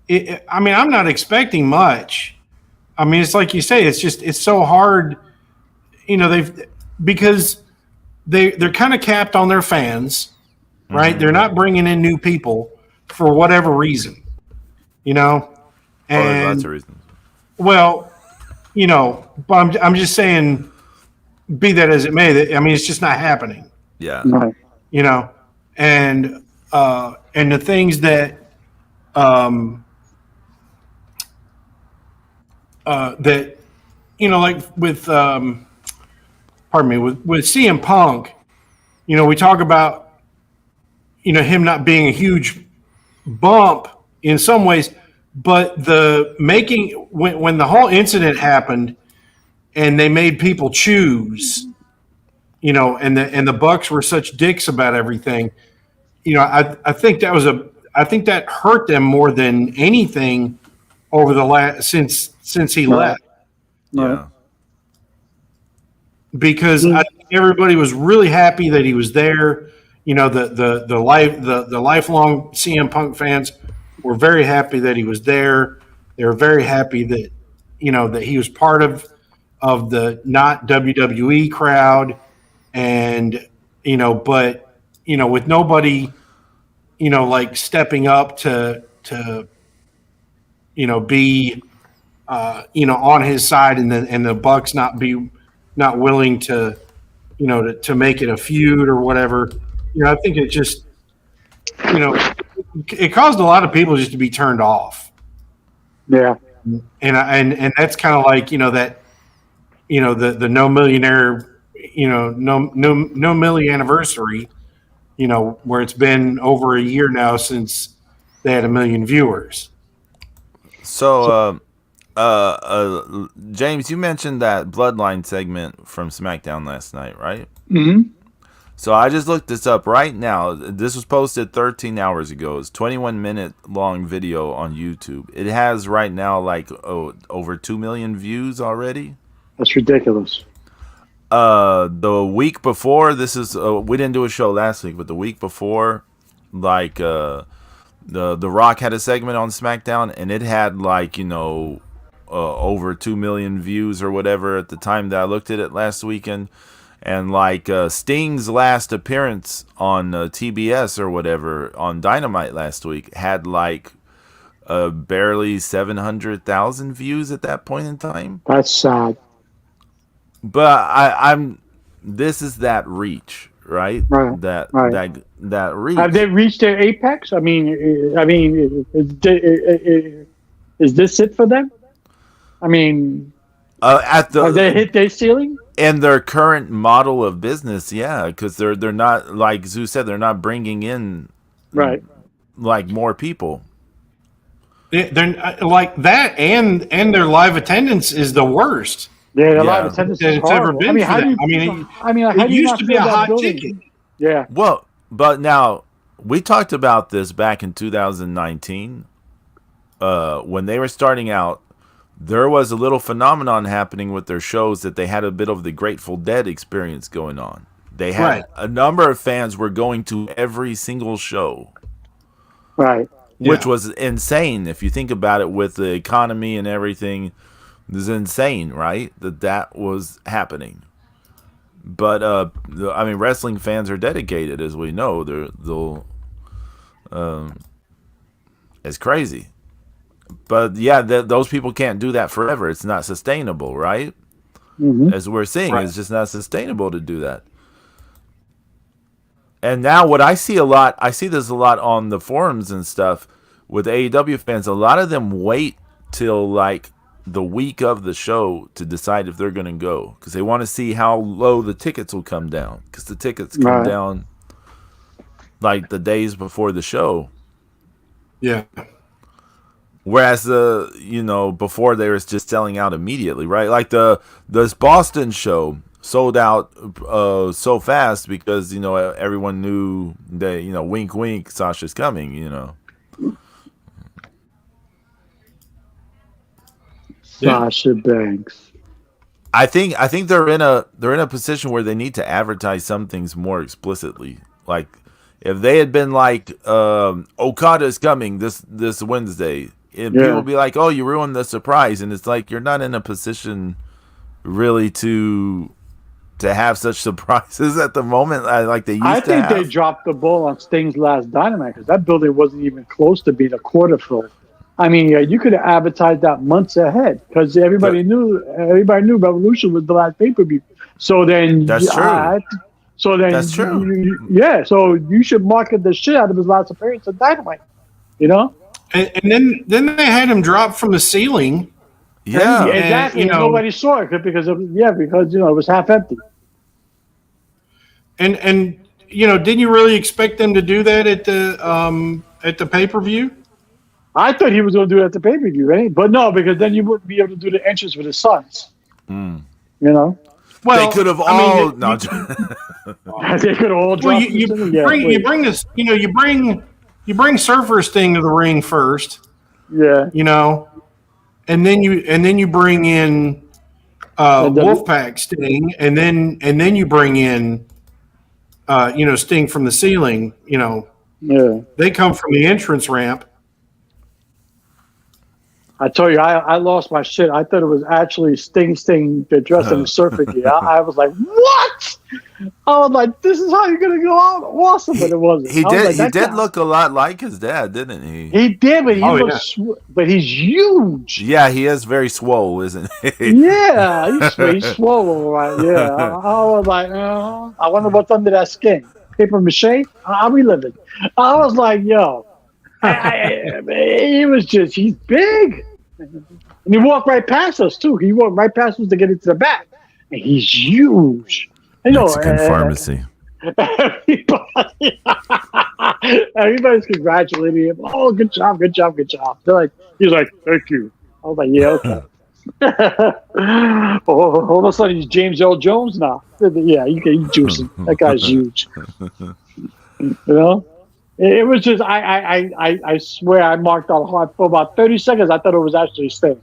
I mean, I'm not expecting much. I mean, it's like you say, it's so hard. Because they're kind of capped on their fans, right? They're not bringing in new people for whatever reason, Oh, there's lots and of reasons. well, but I'm just saying, be that as it may, I mean, it's just not happening, Yeah. Right. and the things that um that like with pardon me, with CM Punk, we talk about him not being a huge bump in some ways, but the making when the whole incident happened and they made people choose, and the Bucks were such dicks about everything, I think I think that hurt them more than anything over the last since he Right. left, Right. Yeah. because I think everybody was really happy that he was there. The lifelong CM Punk fans were very happy that he was there. They were very happy that that he was part of the not WWE crowd, and but with nobody like stepping up to be on his side, and the Bucks not willing to to make it a feud or whatever. I think it just it caused a lot of people just to be turned off. Yeah. And that's kind of like that the no millionaire no milli anniversary where it's been over a year now since they had 1 million viewers. So, James, you mentioned that Bloodline segment from SmackDown last night, right? Mm-hmm. So I just looked this up right now. This was posted 13 hours ago. It's 21-minute long video on YouTube. It has right now like over 2 million views already. That's ridiculous. The week before, this is we didn't do a show last week, but the week before, like the Rock had a segment on SmackDown, and it had like over 2 million views or whatever at the time that I looked at it last weekend. And like Sting's last appearance on TBS or whatever on Dynamite last week had like barely 700,000 views at that point in time. That's sad. But I'm. This is that reach, right? Right. That reach. Have they reached their apex? I mean, is this it for them? I mean, have they hit their ceiling? And their current model of business, yeah, because they're not, like Zeus said, they're not bringing in like more people. They're like that, and their live attendance is the worst. Yeah, the live attendance is horrible. Ever been it used to be a hot ticket. Yeah. Well, but now we talked about this back in 2019 when they were starting out. There was a little phenomenon happening with their shows that they had a bit of the Grateful Dead experience going on. They had a number of fans were going to every single show. Right. Which was insane if you think about it with the economy and everything. This is insane, right? That was happening. But I mean, wrestling fans are dedicated, as we know. It's crazy. But yeah, those people can't do that forever. It's not sustainable, right? Mm-hmm. As we're seeing, it's just not sustainable to do that. And now what I see this a lot on the forums and stuff with AEW fans. A lot of them wait till like the week of the show to decide if they're going to go because they want to see how low the tickets will come down because the tickets come down like the days before the show. Yeah. Whereas before they was just selling out immediately, right? Like this Boston show sold out so fast because everyone knew that wink wink Sasha's coming, Sasha Banks. I think they're in a position where they need to advertise some things more explicitly. Like if they had been like Okada's coming this Wednesday, people would be like, "Oh, you ruined the surprise," and it's like you're not in a position really to have such surprises at the moment like they used to have. I think they dropped the ball on Sting's last Dynamite because that building wasn't even close to being a quarter full. I mean, you could have advertised that months ahead because everybody knew Revolution was the last pay-per-view. So then that's true. That's true. So you should market the shit out of his last appearance at Dynamite. And then they had him drop from the ceiling. Yeah, exactly. Nobody saw it because it was half empty. And didn't you really expect them to do that at the pay-per-view? I thought he was going to do it at the pay-per-view, right? But no, because then you wouldn't be able to do the entrance with his sons. Mm. Well, they could have all. They could have all dropped. You bring this. You bring Surfer Sting to the ring first. Yeah. And then you bring in Wolfpack Sting, and then you bring in Sting from the ceiling. They come from the entrance ramp. I told you, I lost my shit. I thought it was actually Sting dressed in the surfer gear. I was like, what? I was like, this is how you're gonna go out? Awesome, but He it wasn't. he I was did like, he that did guy. look a lot like his dad, didn't he? He did, but he Oh yeah. looks, but he's huge. Yeah, he is very swole, isn't he? Yeah, he's swole, right? Yeah, I was like, I wonder what's under that skin. Paper mache? How we living? I was like, yo, he was just, he's big. And he walked right past us, too. He walked right past us to get into the back. And he's huge. You know, Mexican pharmacy. everybody, everybody's congratulating him. Oh, good job, good job, good job. He's like, thank you. I was like, yeah, okay. All of a sudden, he's James Earl Jones now. Yeah, you can juicing. That guy's huge. You know, it was just I swear I marked out hard for about 30 seconds. I thought it was actually Sting.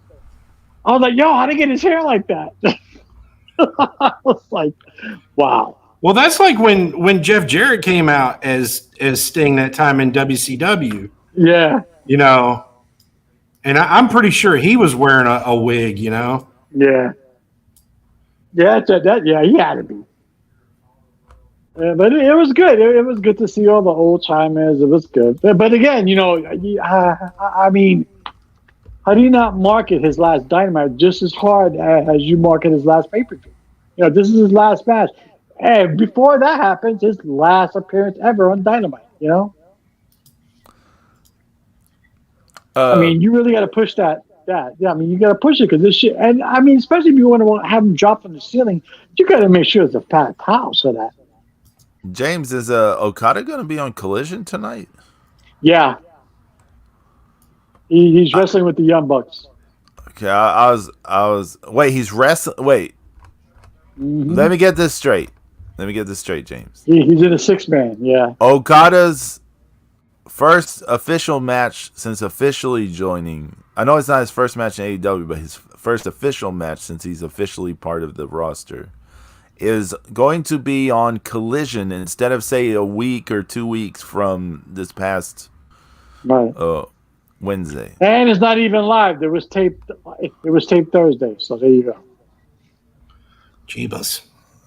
I was like, yo, how'd he get his hair like that? I was like, wow. Well, that's like when Jeff Jarrett came out as Sting that time in WCW. Yeah, You know, and I'm pretty sure he was wearing a wig. You know. yeah, yeah. He had to be. But it was good. It was good to see all the old timers. It was good. But again, I mean, how do you not market his last Dynamite just as hard as you market his last pay per view? This is his last match. And before that happens, his last appearance ever on Dynamite. I mean, you really got to push that. Yeah, I mean, you got to push it because this shit. And I mean, especially if you want to have him drop from the ceiling, you got to make sure it's a packed house for that. James, is Okada going to be on Collision tonight? Yeah, he's wrestling with the Young Bucks. Okay, I was. Wait, he's wrestling. Wait, let me get this straight. Let me get this straight, James. He's in a 6-man. Yeah. Okada's first official match since officially joining. I know it's not his first match in AEW, but his first official match since he's officially part of the roster is going to be on Collision instead of, say, a week or 2 weeks from this past Right. Wednesday. And it's not even live. It was taped. It was taped Thursday. So there you go. Jeebus.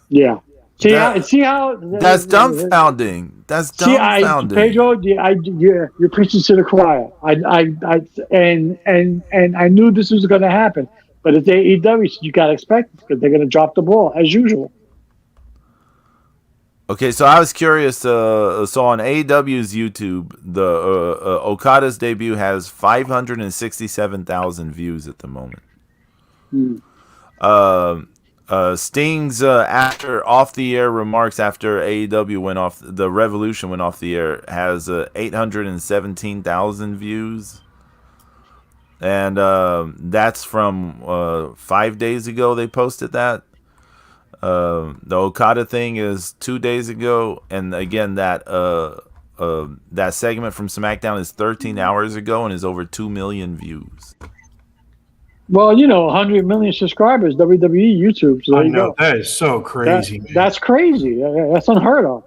Yeah. See That- how That's dumbfounding. That's dumbfounding. Pedro, you're preaching to the choir. And I knew this was going to happen, but it's AEW, so you got to expect it because they're going to drop the ball as usual. Okay, so I was curious. So on AEW's YouTube, the Okada's debut has 567,000 views at the moment. Sting's after off the air remarks after AEW went off, the Revolution went off the air, has 817,000 views, and that's from 5 days ago. They posted that. The Okada thing is 2 days ago, and again that that segment from SmackDown is 13 hours ago and is over 2 million views. Well, 100 million subscribers, WWE, YouTube. So there I you know go. that is so crazy. Man. That's crazy. That's unheard of.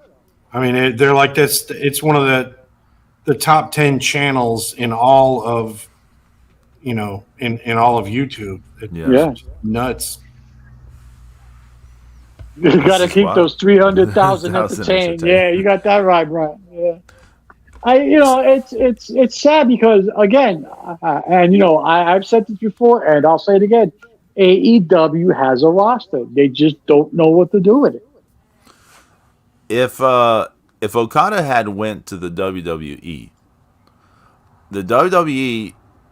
I mean, they're like this. It's one of the top 10 channels in all of, in all of YouTube. Yeah. It's nuts. You got to keep wild. those 300,000 entertained. Yeah, you got that right, Brian. Yeah. It's sad because again, I've said this before and I'll say it again. AEW has a roster. They just don't know what to do with it. If Okada had went to the WWE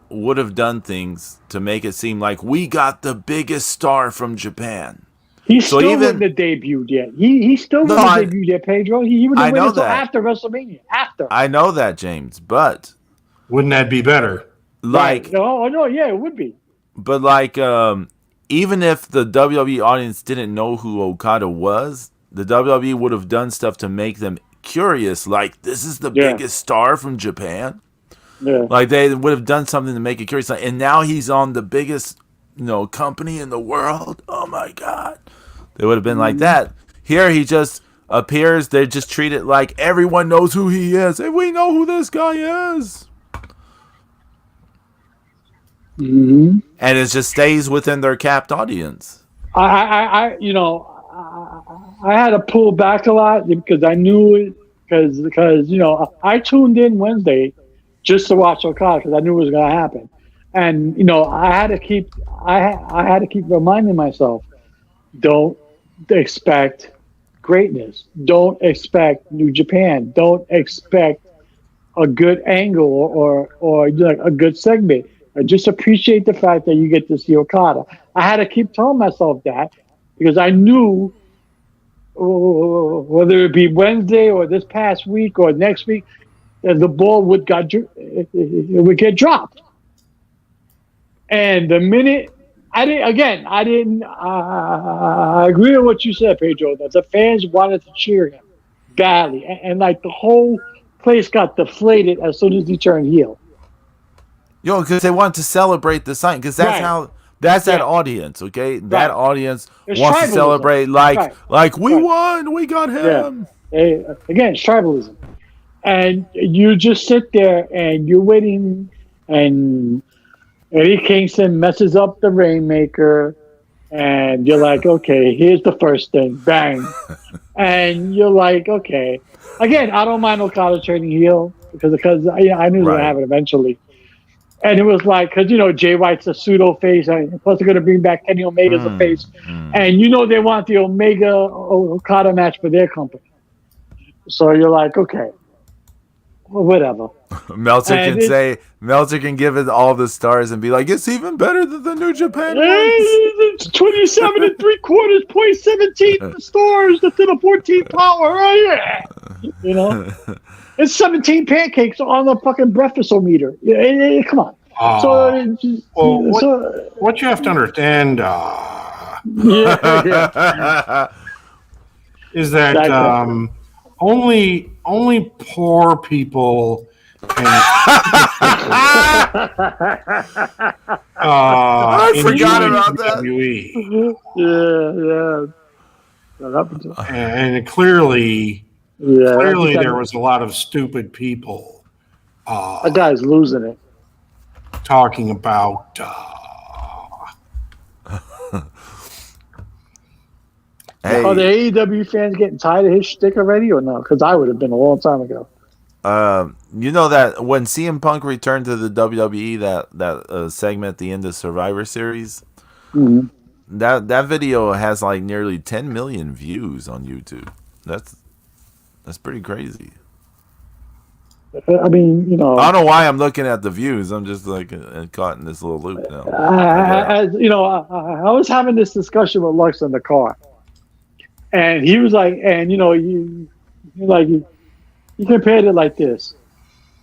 would have done things to make it seem like we got the biggest star from Japan. He still wouldn't have debuted yet. He still wouldn't have debuted yet, Pedro. He would have waited until after WrestleMania. After. I know that, James, but wouldn't that be better? Like, right. No, yeah, it would be. But like, even if the WWE audience didn't know who Okada was, the WWE would have done stuff to make them curious. Like, this is the biggest star from Japan. Yeah. Like, they would have done something to make it curious. Like, and now he's on the biggest, company in the world. Oh my God. They would have been like that. Here he just appears. They just treat it like everyone knows who he is. And we know who this guy is. Mm-hmm. And it just stays within their capped audience. I I had to pull back a lot because I knew it because I tuned in Wednesday just to watch Okada because I knew it was going to happen, and I had to keep reminding myself, don't expect greatness, don't expect New Japan, don't expect a good angle or like a good segment. I just appreciate the fact that you get to see Okada. I had to keep telling myself that because I knew whether it be Wednesday or this past week or next week, the ball it would get dropped. And the minute I didn't. I agree with what you said, Pedro. That the fans wanted to cheer him badly, and like the whole place got deflated as soon as he turned heel. Because they want to celebrate the sign. Because that's Right. how. That's that Yeah. audience, okay? That Right. audience It's wants to tribalism. celebrate Right. like we Right. won, we got Yeah. him. Again, it's tribalism, and you just sit there and you're waiting, and Eddie Kingston messes up the Rainmaker, and you're like, okay, here's the first thing, bang, and you're like, okay. Again, I don't mind Okada turning heel because I knew it was going to Right. happen eventually. And it was like, because, Jay White's a pseudo face, and plus they're going to bring back Kenny Omega as a face. And they want the Omega Okada match for their company. So you're like, okay, well, whatever. Meltzer And Meltzer can give it all the stars and be like, it's even better than the New Japan ones. It's 27 and 3/4, 0.17 stars to the 14 power. Oh, yeah. It's 17 pancakes on the fucking breakfast-o-meter. Come on. What you have to understand is that only poor people can. I forgot about WWE. Yeah. And clearly there was a lot of stupid people. That guy's losing it. Talking about Hey, are the AEW fans getting tired of his shtick already, or no? Because I would have been a long time ago. you know that when CM Punk returned to the WWE, that segment at the end of Survivor Series, that video has like nearly 10 million views on YouTube. That's pretty crazy. I mean, I don't know why I'm looking at the views. I'm just like caught in this little loop now. I was having this discussion with Lux in the car, and he was like, and you compared it like this.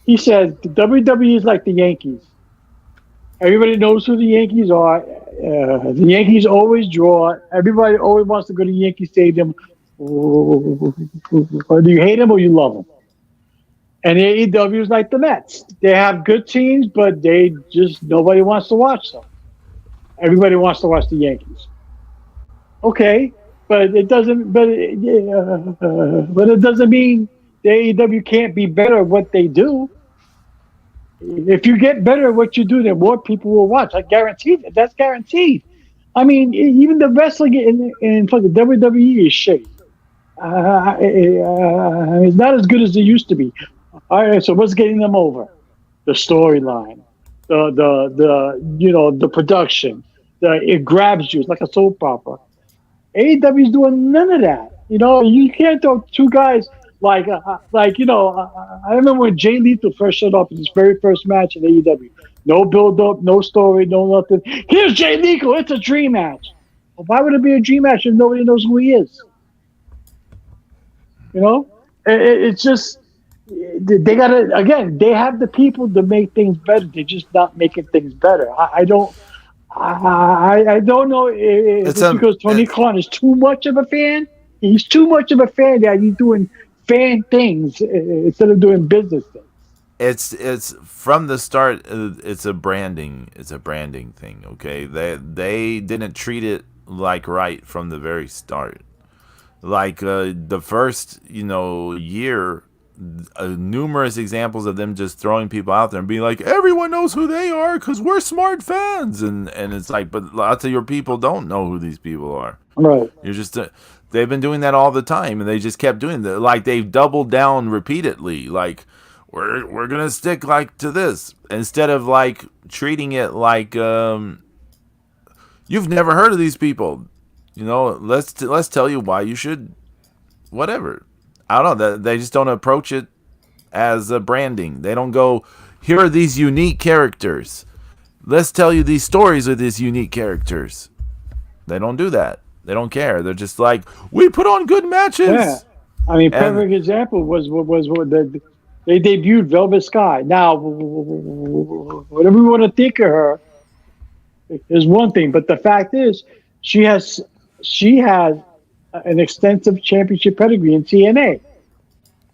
He said the WWE is like the Yankees. Everybody knows who the Yankees are. The Yankees always draw. Everybody always wants to go to Yankee Stadium. Or do you hate them or you love them? And AEW is like the Mets. They have good teams, but nobody wants to watch them. Everybody wants to watch the Yankees. Okay, but it doesn't. But it doesn't mean the AEW can't be better at what they do. If you get better at what you do, then more people will watch. I guarantee that. That's guaranteed. I mean, even the wrestling in the WWE is shit. It's not as good as it used to be. All right, so what's getting them over? The storyline, the production. It grabs you. It's like a soap opera. AEW's doing none of that. You can't throw two guys I remember when Jay Lethal first showed up in his very first match in AEW. No build up, no story, no nothing. Here's Jay Lethal. It's a dream match. Well, why would it be a dream match if nobody knows who he is? It's just they gotta they have the people to make things better. They're just not making things better. I don't know if it's because Tony Khan is too much of a fan. He's too much of a fan that he's doing fan things instead of doing business things. It's from the start. It's a branding thing. Okay, they didn't treat it right from the very start. Like the first year, numerous examples of them just throwing people out there and being like, everyone knows who they are because we're smart fans, and it's like, but lots of your people don't know who these people are. Right. You're just they've been doing that all the time, and they just kept doing that. Like they've doubled down repeatedly. Like we're gonna stick like to this instead of like treating it like you've never heard of these people. You know, let's tell you why you should. Whatever. I don't know. They just don't approach it as a branding. They don't go, here are these unique characters. Let's tell you these stories with these unique characters. They don't do that. They don't care. They're just like, we put on good matches. Yeah. I mean, perfect example was they debuted Velvet Sky. Now, whatever we want to think of her is one thing, but the fact is, she has an extensive championship pedigree in TNA.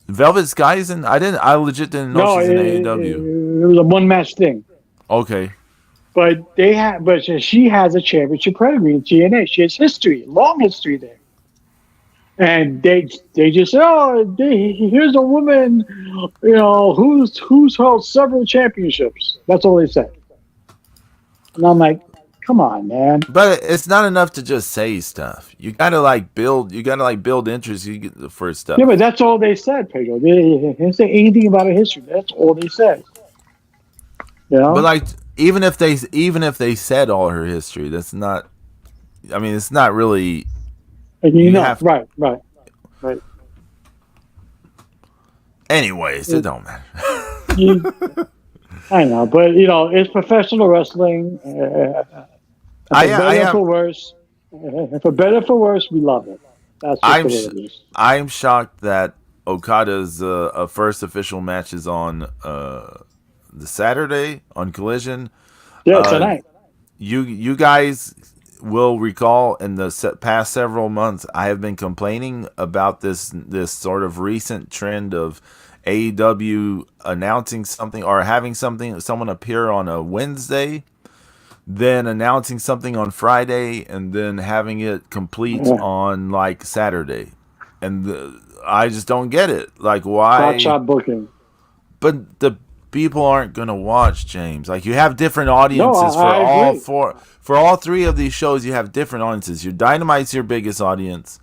Velvet Sky's in. I legit didn't know she's in AEW. It was a one match thing. Okay. But she has a championship pedigree in TNA. She has history, long history there. And they just say, here's a woman, who's held several championships. That's all they said. And I'm like, come on, man. But it's not enough to just say stuff. You gotta build interest. You get the first stuff. Yeah, but that's all they said, Pedro. They didn't say anything about her history. That's all they said. You know? But even if they said all her history, that's not. I mean, it's not really. And right. Anyways, it don't matter. I know, but it's professional wrestling. For worse, for better for worse, we love it. That's just the way it is. I'm shocked that Okada's first official match is on the Saturday on Collision. Yeah, tonight. You guys will recall in the past several months, I have been complaining about this sort of recent trend of AEW announcing something or having someone appear on a Wednesday, then announcing something on Friday, and then having it complete on Saturday. And I just don't get it. Like, why? Hot shot booking. But the people aren't gonna watch, James. Like, you have different audiences for all three of these shows. You have different audiences. Your Dynamite's your biggest audience,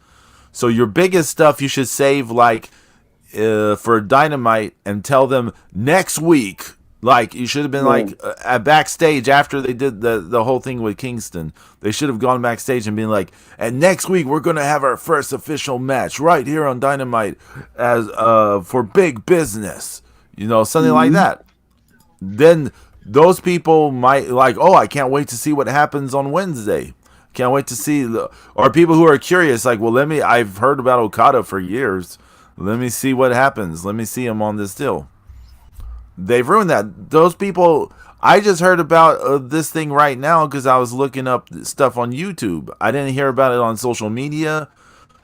so your biggest stuff you should save for Dynamite and tell them next week. Like, you should have been backstage after they did the whole thing with Kingston. They should have gone backstage and been like, and next week we're gonna have our first official match right here on Dynamite as for big business. Something like that. Then those people might I can't wait to see what happens on Wednesday. Can't wait to see or people who are curious, I've heard about Okada for years. Let me see what happens. Let me see him on this deal. They've ruined that. Those people, I just heard about this thing right now because I was looking up stuff on YouTube. I didn't hear about it on social media.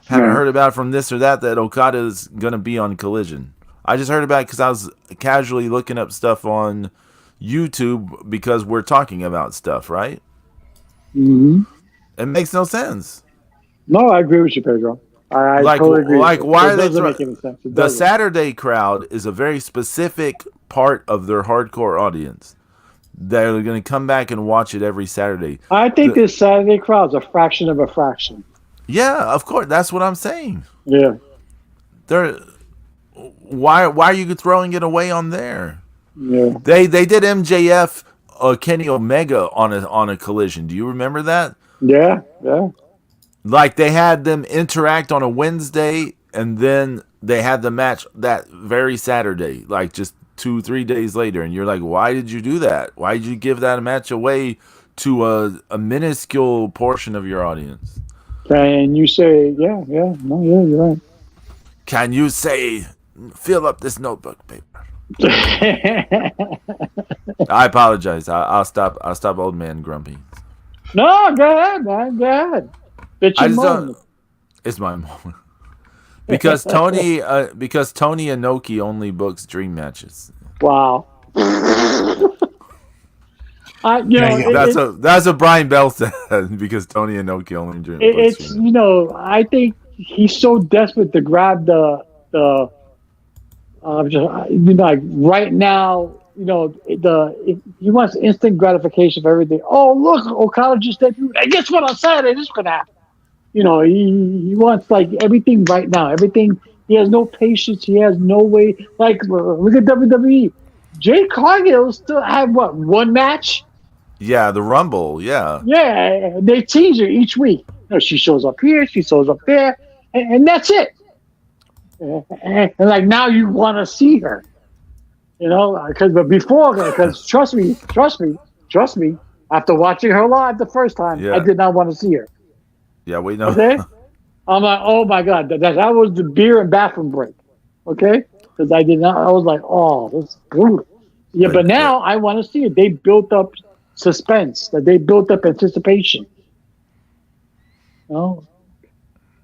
Haven't heard about it from this or that Okada is going to be on Collision. I just heard about it because I was casually looking up stuff on YouTube because we're talking about stuff, right? Mm-hmm. It makes no sense. No, I agree with you, Pedro. I totally agree. Why are they make any sense. The Saturday crowd is a very specific part of their hardcore audience. They're going to come back and watch it every Saturday. I think this Saturday crowd is a fraction of a fraction. Yeah, of course. That's what I'm saying. Yeah. Why are you throwing it away on there? Yeah. They did MJF Kenny Omega on a Collision. Do you remember that? Yeah. They had them interact on a Wednesday, and then they had the match that very Saturday, just 2-3 days later. And you're like, why did you do that? Why did you give that match away to a minuscule portion of your audience? Can you say, you're right. Can you say, fill up this notebook paper? I apologize. I'll stop old man grumpy. No, go ahead, man. Go ahead. It's my moment. Because Tony Inoki only books dream matches. Wow. That's what Brian Bell said. Because Tony Inoki only books dream matches. I think he's so desperate to grab the Like right now, he wants instant gratification for everything. Oh, look, Okada just debuted. And guess what? On Saturday, this is gonna happen. He wants like everything right now. Everything. He has no patience. He has no way. Like look at WWE. Jay Cargill still have what, one match? Yeah, the Rumble. Yeah, Yeah, they tease her each week. She shows up here, she shows up there, and that's it. And like now you want to see her, but before, because trust me, after watching her live the first time, I yeah, did not want to see her. yeah. We know. Okay, I'm like, oh my god, that was the beer and bathroom break. Okay, because I did not. I was like, oh, this is brutal. Yeah, but Like, now I want to see it. They built up suspense. That they built up anticipation. No,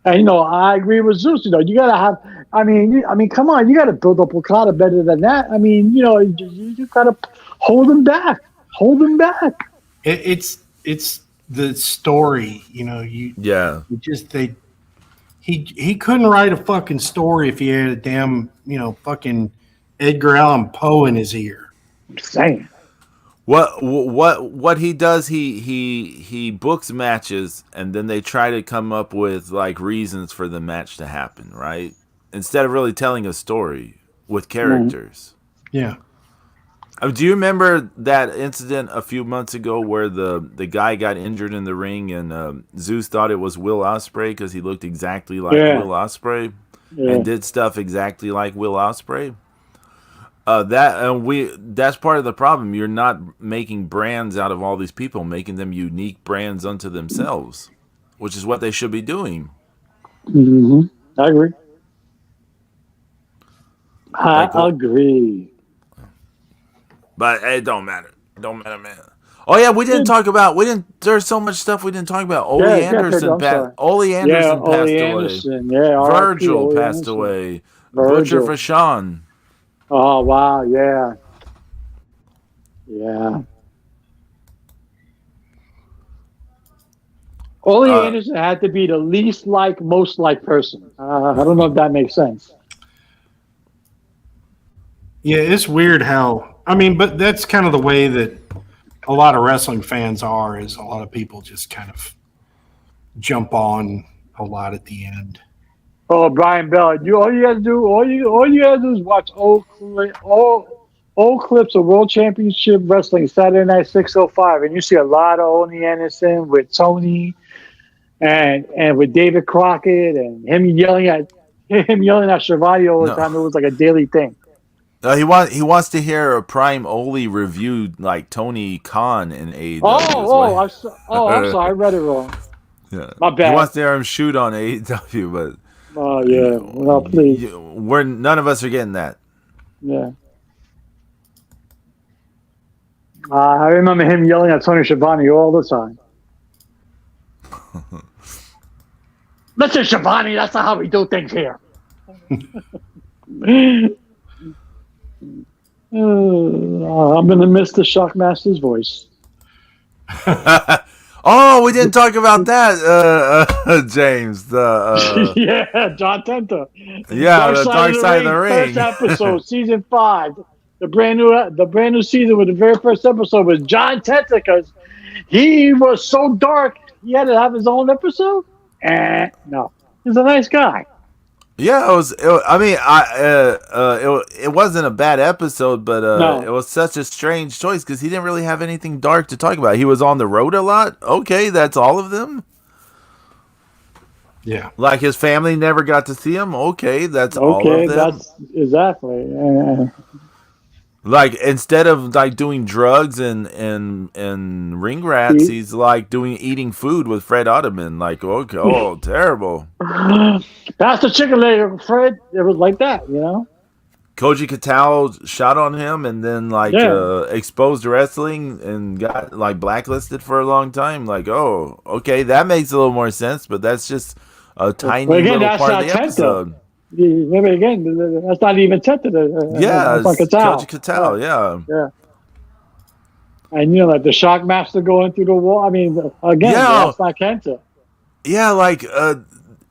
and I agree with Zeus. You gotta have. I mean, come on. You gotta build up Okada better than that. I mean, you gotta hold him back. Hold him back. It's the story. yeah. You just he couldn't write a fucking story if he had a damn fucking Edgar Allan Poe in his ear. I'm saying. What he does, he books matches, and then they try to come up with like reasons for the match to happen, right? Instead of really telling a story with Mhm. characters. Yeah. Do you remember that incident a few months ago where the guy got injured in the ring, and Zeus thought it was Will Ospreay because he looked exactly like Yeah. Will Ospreay and Yeah. did stuff exactly like Will Ospreay? That's part of the problem. You're not making brands out of all these people, making them unique brands unto themselves, which is what they should be doing. hmm I agree. I Like, well, agree. but it don't matter. Don't matter, man. Oh yeah, we didn't Yeah, talk about. We didn't. There's so much stuff we didn't talk about. yeah, I'm sorry. Ole Yeah, Anderson Ole passed away. Anderson. Yeah, R.I.P. Virgil Ole passed Anderson. away. Butcher Virgil. Vachon. Oh wow, yeah, yeah. Ole Uh, Anderson had to be the least like, most like person. I don't know if that makes sense. Yeah, it's weird how but that's kind of the way that a lot of wrestling fans are. Is a lot of people just kind of jump on a lot at the end. Oh, Brian Bell, all you gotta do is watch old clips of World Championship Wrestling Saturday Night 605, and you see a lot of Ole Anderson with Tony and with David Crockett and him yelling at Schiavone all the no. time. It was like a daily thing. He wants to hear a Prime Ole review like Tony Khan in AEW. Is Oh, what? I'm sorry, I read it wrong. Yeah. My He bad. wants to hear him shoot on AEW, but Oh yeah, well please, we're none of us are getting that. yeah. I remember him yelling at Tony Schiavone all the time. Mr. Schiavone, that's not how we do things here. I'm gonna miss the Shockmaster's voice. Oh, we didn't talk about that, James. Yeah, John Tenta. Yeah, the Dark Side of the First Ring. episode, season 5. The brand new season with the very first episode was John Tenta because he was so dark he had to have his own episode. No, he's a nice guy. Yeah, it was. I mean, it wasn't a bad episode, but it No, was such a strange choice because he didn't really have anything dark to talk about. He was on the road a lot. Okay, that's all of them. Yeah. Like his family never got to see him. Okay, that's all okay, of them. that's exactly. Like instead of like doing drugs and ring rats, See, he's like eating food with Fred Ottoman. Like okay, oh terrible. that's the chicken leg, Fred. It was like that. Koji Katao shot on him and then like Yeah. exposed wrestling and got like blacklisted for a long time. Like oh okay, that makes a little more sense, but that's just a tiny But again, little that's part of not the Tenta. episode. Maybe again, that's not even Tenta. Yeah, That's like a it's Koji towel. Katao. Yeah. Yeah. And like the Shockmaster going through the wall. I mean, again, Yeah, that's not Kenta. yeah, like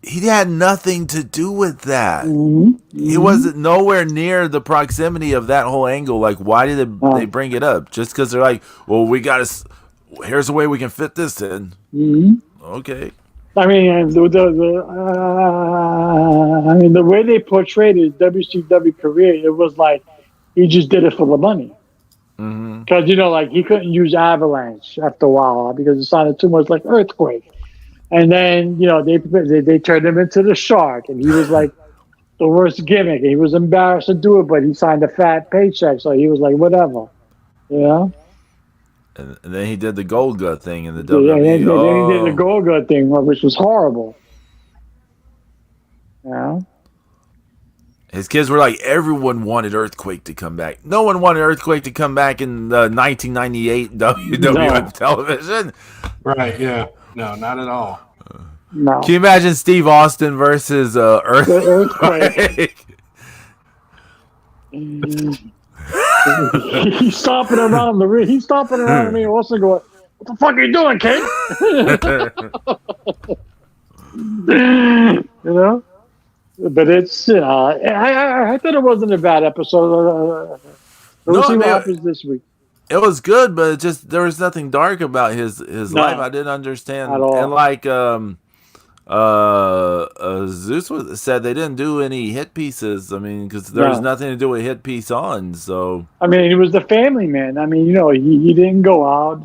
he had nothing to do with that. Mm-hmm. He wasn't nowhere near the proximity of that whole angle. Like, why did they Oh. bring it up? Just because they're like, well, we got to. Here's a way we can fit this in. Mm-hmm. Okay. I mean, the way they portrayed his WCW career, it was like he just did it for the money. Mm-hmm. Because like he couldn't use Avalanche after a while because it sounded too much like Earthquake. And then they turned him into the Shark, and he was like the worst gimmick. He was embarrassed to do it, but he signed a fat paycheck, so he was like, whatever, you know. And then he did the Gold Gut thing in the Yeah, and WWE. then he did the Oh, Golga thing, which was horrible. You know? his kids were like, everyone wanted Earthquake to come back. No one wanted Earthquake to come back in 1998 WWF No. television. Right? Yeah. No, not at all. No. Can you imagine Steve Austin versus Earthquake. He's stomping around the ring. He's stomping around the ring. Also going, "What the fuck are you doing, kid?" You know. But it's I thought it wasn't a bad episode. We'll see what happens this week. It was good, but there was nothing dark about his life. I didn't understand At all. And like Zeus said, they didn't do any hit pieces. I mean, because there was nothing to do with hit piece on. So I mean, he was the family man. I mean, he didn't go out.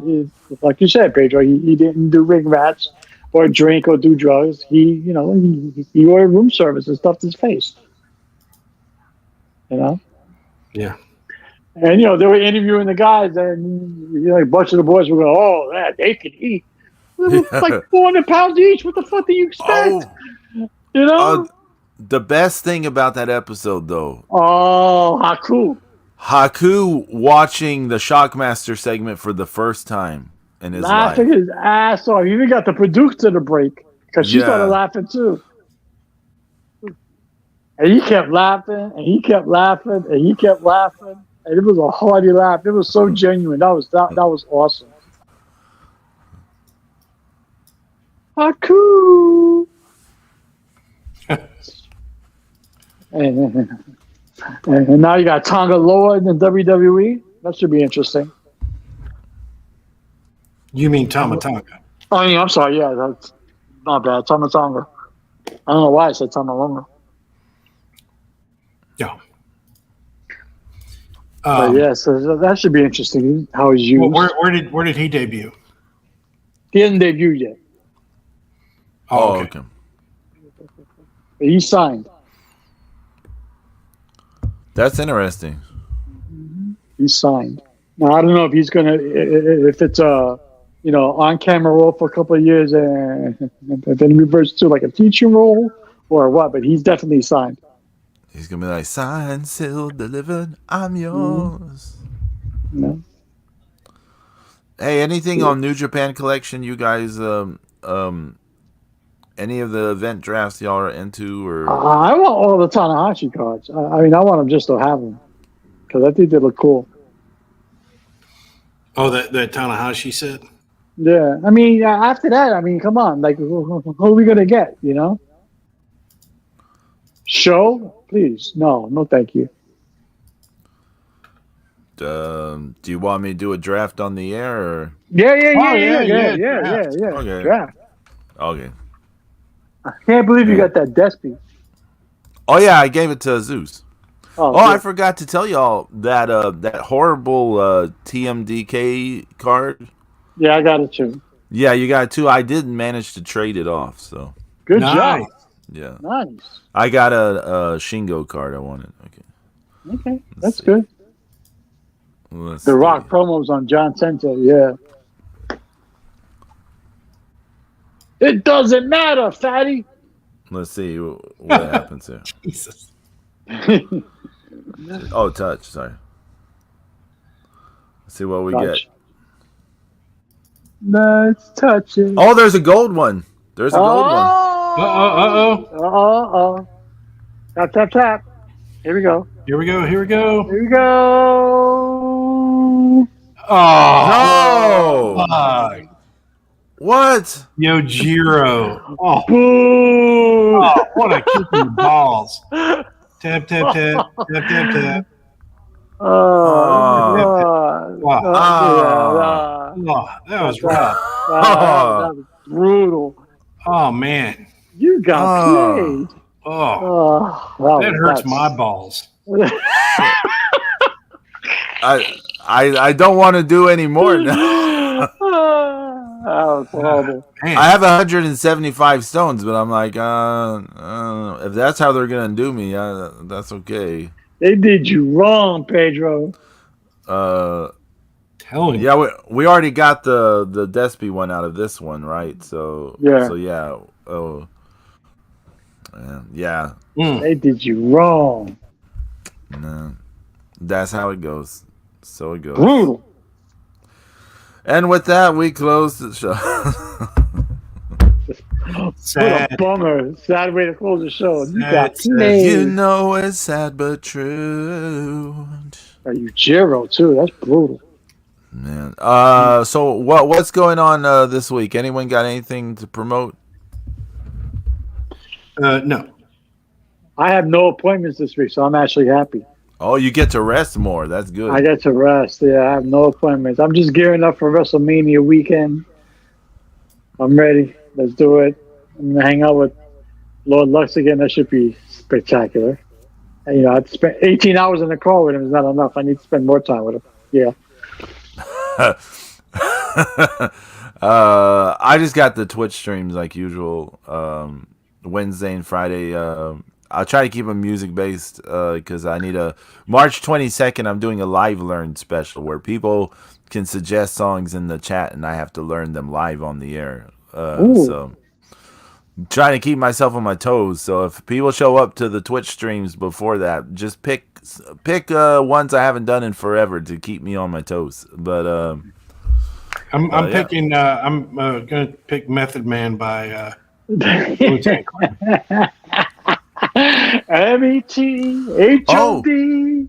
Like you said, Pedro, he didn't do ring rats or drink or do drugs. He ordered room service and stuffed his face. You know. Yeah. And they were interviewing the guys, and a bunch of the boys were going, "Oh, they can eat." Like 400 pounds each. What the fuck do you expect? The best thing about that episode, though. Oh, Haku watching the Shockmaster segment for the first time in his laughing life. his ass off. He even got the producer to break because she started laughing too. And he kept laughing, and he kept laughing, and he kept laughing. And it was a hearty laugh. It was so genuine. That was awesome. Haku. and now you got Tonga Loa in the WWE. That should be interesting. You mean Tama Tonga? Oh, yeah, I'm sorry. Yeah, that's not bad. Tonga Tonga. I don't know why I said Tonga Loa. Yeah. So that should be interesting. How he's used. Well, where did he debut? He hasn't debuted yet. Oh, okay. He signed. That's interesting. He signed. Now I don't know if he's if it's on camera role for a couple of years and then reverts to like a teaching role or what. But he's definitely signed. He's gonna be like, signed, sealed, delivered. I'm yours. No. Hey, anything on New Japan Collection? You guys, any of the event drafts y'all are into, or I want all the Tanahashi cards. I mean, I want them just to have them because I think they look cool. Oh, that Tanahashi said. Yeah, I mean, after that, I mean, come on, like, who are we gonna get? Show, please, no, thank you. do you want me to do a draft on the air? Or? Yeah. Okay. Draft. Okay. I can't believe you got that Despy. Oh yeah, I gave it to Zeus. Oh, I forgot to tell y'all that that horrible TMDK card. Yeah, I got it too. Yeah, you got it too. I didn't manage to trade it off, so good job. Yeah, nice. I got a Shingo card. I wanted. Okay, that's good. Let's the Rock promos on John Cena. Yeah. It doesn't matter, fatty. Let's see what happens here. Jesus. Oh, touch. Sorry. Let's see what we get. Let's touch it. Oh, there's a gold one. There's a gold one. Uh-oh. Tap, tap. Here we go. Here we go. Oh! Fuck. What? Yojiro. Oh, Boo! what a kick in the balls. Tap, tap, tap, tap, tap, tap. Oh, Tap, tap. God. Wow. Yeah, Oh, that was that, rough. that was brutal. Oh, man. You got Oh. played. Oh, Oh, that hurts my balls. I don't want to do any more now. That was horrible. Man. I have 175 stones, but I'm like, if that's how they're gonna do me, that's okay. They did you wrong, Pedro. Telling Yeah, you. we already got the Despy one out of this one, right? So Yeah. yeah. Oh, yeah. They did you wrong. No, that's how it goes. So it goes. Brutal. And with that, we close the show. Sad. What a bummer. Sad way to close the show. You Sad, got sad. played. You know it's sad but true. Are you Jiro too? That's brutal. Man. So what's going on this week? Anyone got anything to promote? No. I have no appointments this week, so I'm actually happy. Oh, you get to rest more. That's good. I get to rest. Yeah, I have no appointments. I'm just gearing up for WrestleMania weekend. I'm ready. Let's do it. I'm gonna hang out with Lord Lux again. That should be spectacular. And, I'd spend 18 hours in the car with him is not enough. I need to spend more time with him. Yeah. I just got the Twitch streams like usual. Wednesday and Friday. I'll try to keep them music based because I need a March 22nd. I'm doing a live learn special where people can suggest songs in the chat and I have to learn them live on the air. So I'm trying to keep myself on my toes. So if people show up to the Twitch streams before that, just pick ones I haven't done in forever to keep me on my toes. But I'm picking. I'm gonna pick Method Man by Wu-Tang Clan. METHOD.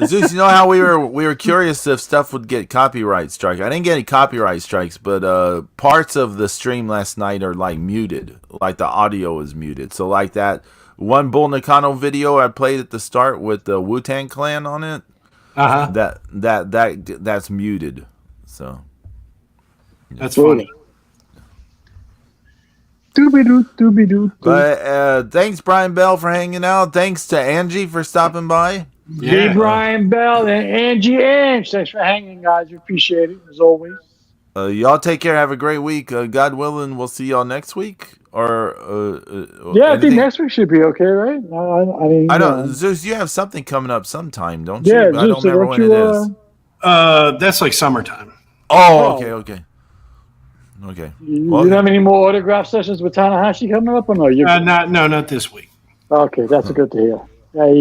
Zeus, you know how we were curious if stuff would get copyright strike. I didn't get any copyright strikes, but parts of the stream last night are like muted, like the audio is muted. So like that one Bull Nakano video I played at the start with the Wu-Tang Clan on it, that's muted. So that's funny. But thanks, Brian Bell, for hanging out. Thanks to Angie for stopping by. Yeah. Brian Bell and Angie Ange. Thanks for hanging, guys. We appreciate it, as always. Y'all take care. Have a great week. God willing, we'll see y'all next week. Or yeah, I think next week should be okay, right? I don't. Zeus, you have something coming up sometime, don't you? Yeah, I don't remember when it is. That's like summertime. Oh, okay. You don't have any more autograph sessions with Tanahashi coming up, or no? Not this week. Okay, that's good to hear. Yeah,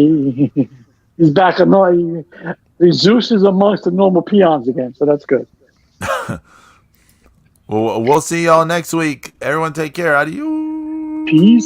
he's back. Zeus is amongst the normal peons again, so that's good. Well, we'll see y'all next week. Everyone take care. Adios. Peace.